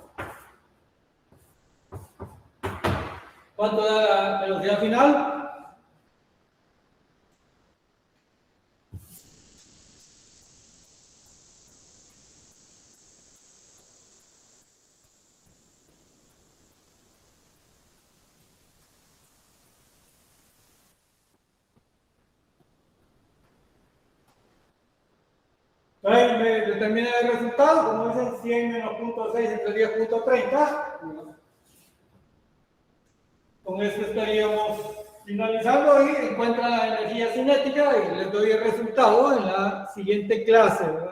¿Cuánto da la velocidad final? Entonces me determina el resultado, como dicen 100 menos 0.6 entre 10.30. Con esto estaríamos finalizando y encuentra la energía cinética y les doy el resultado en la siguiente clase, ¿verdad?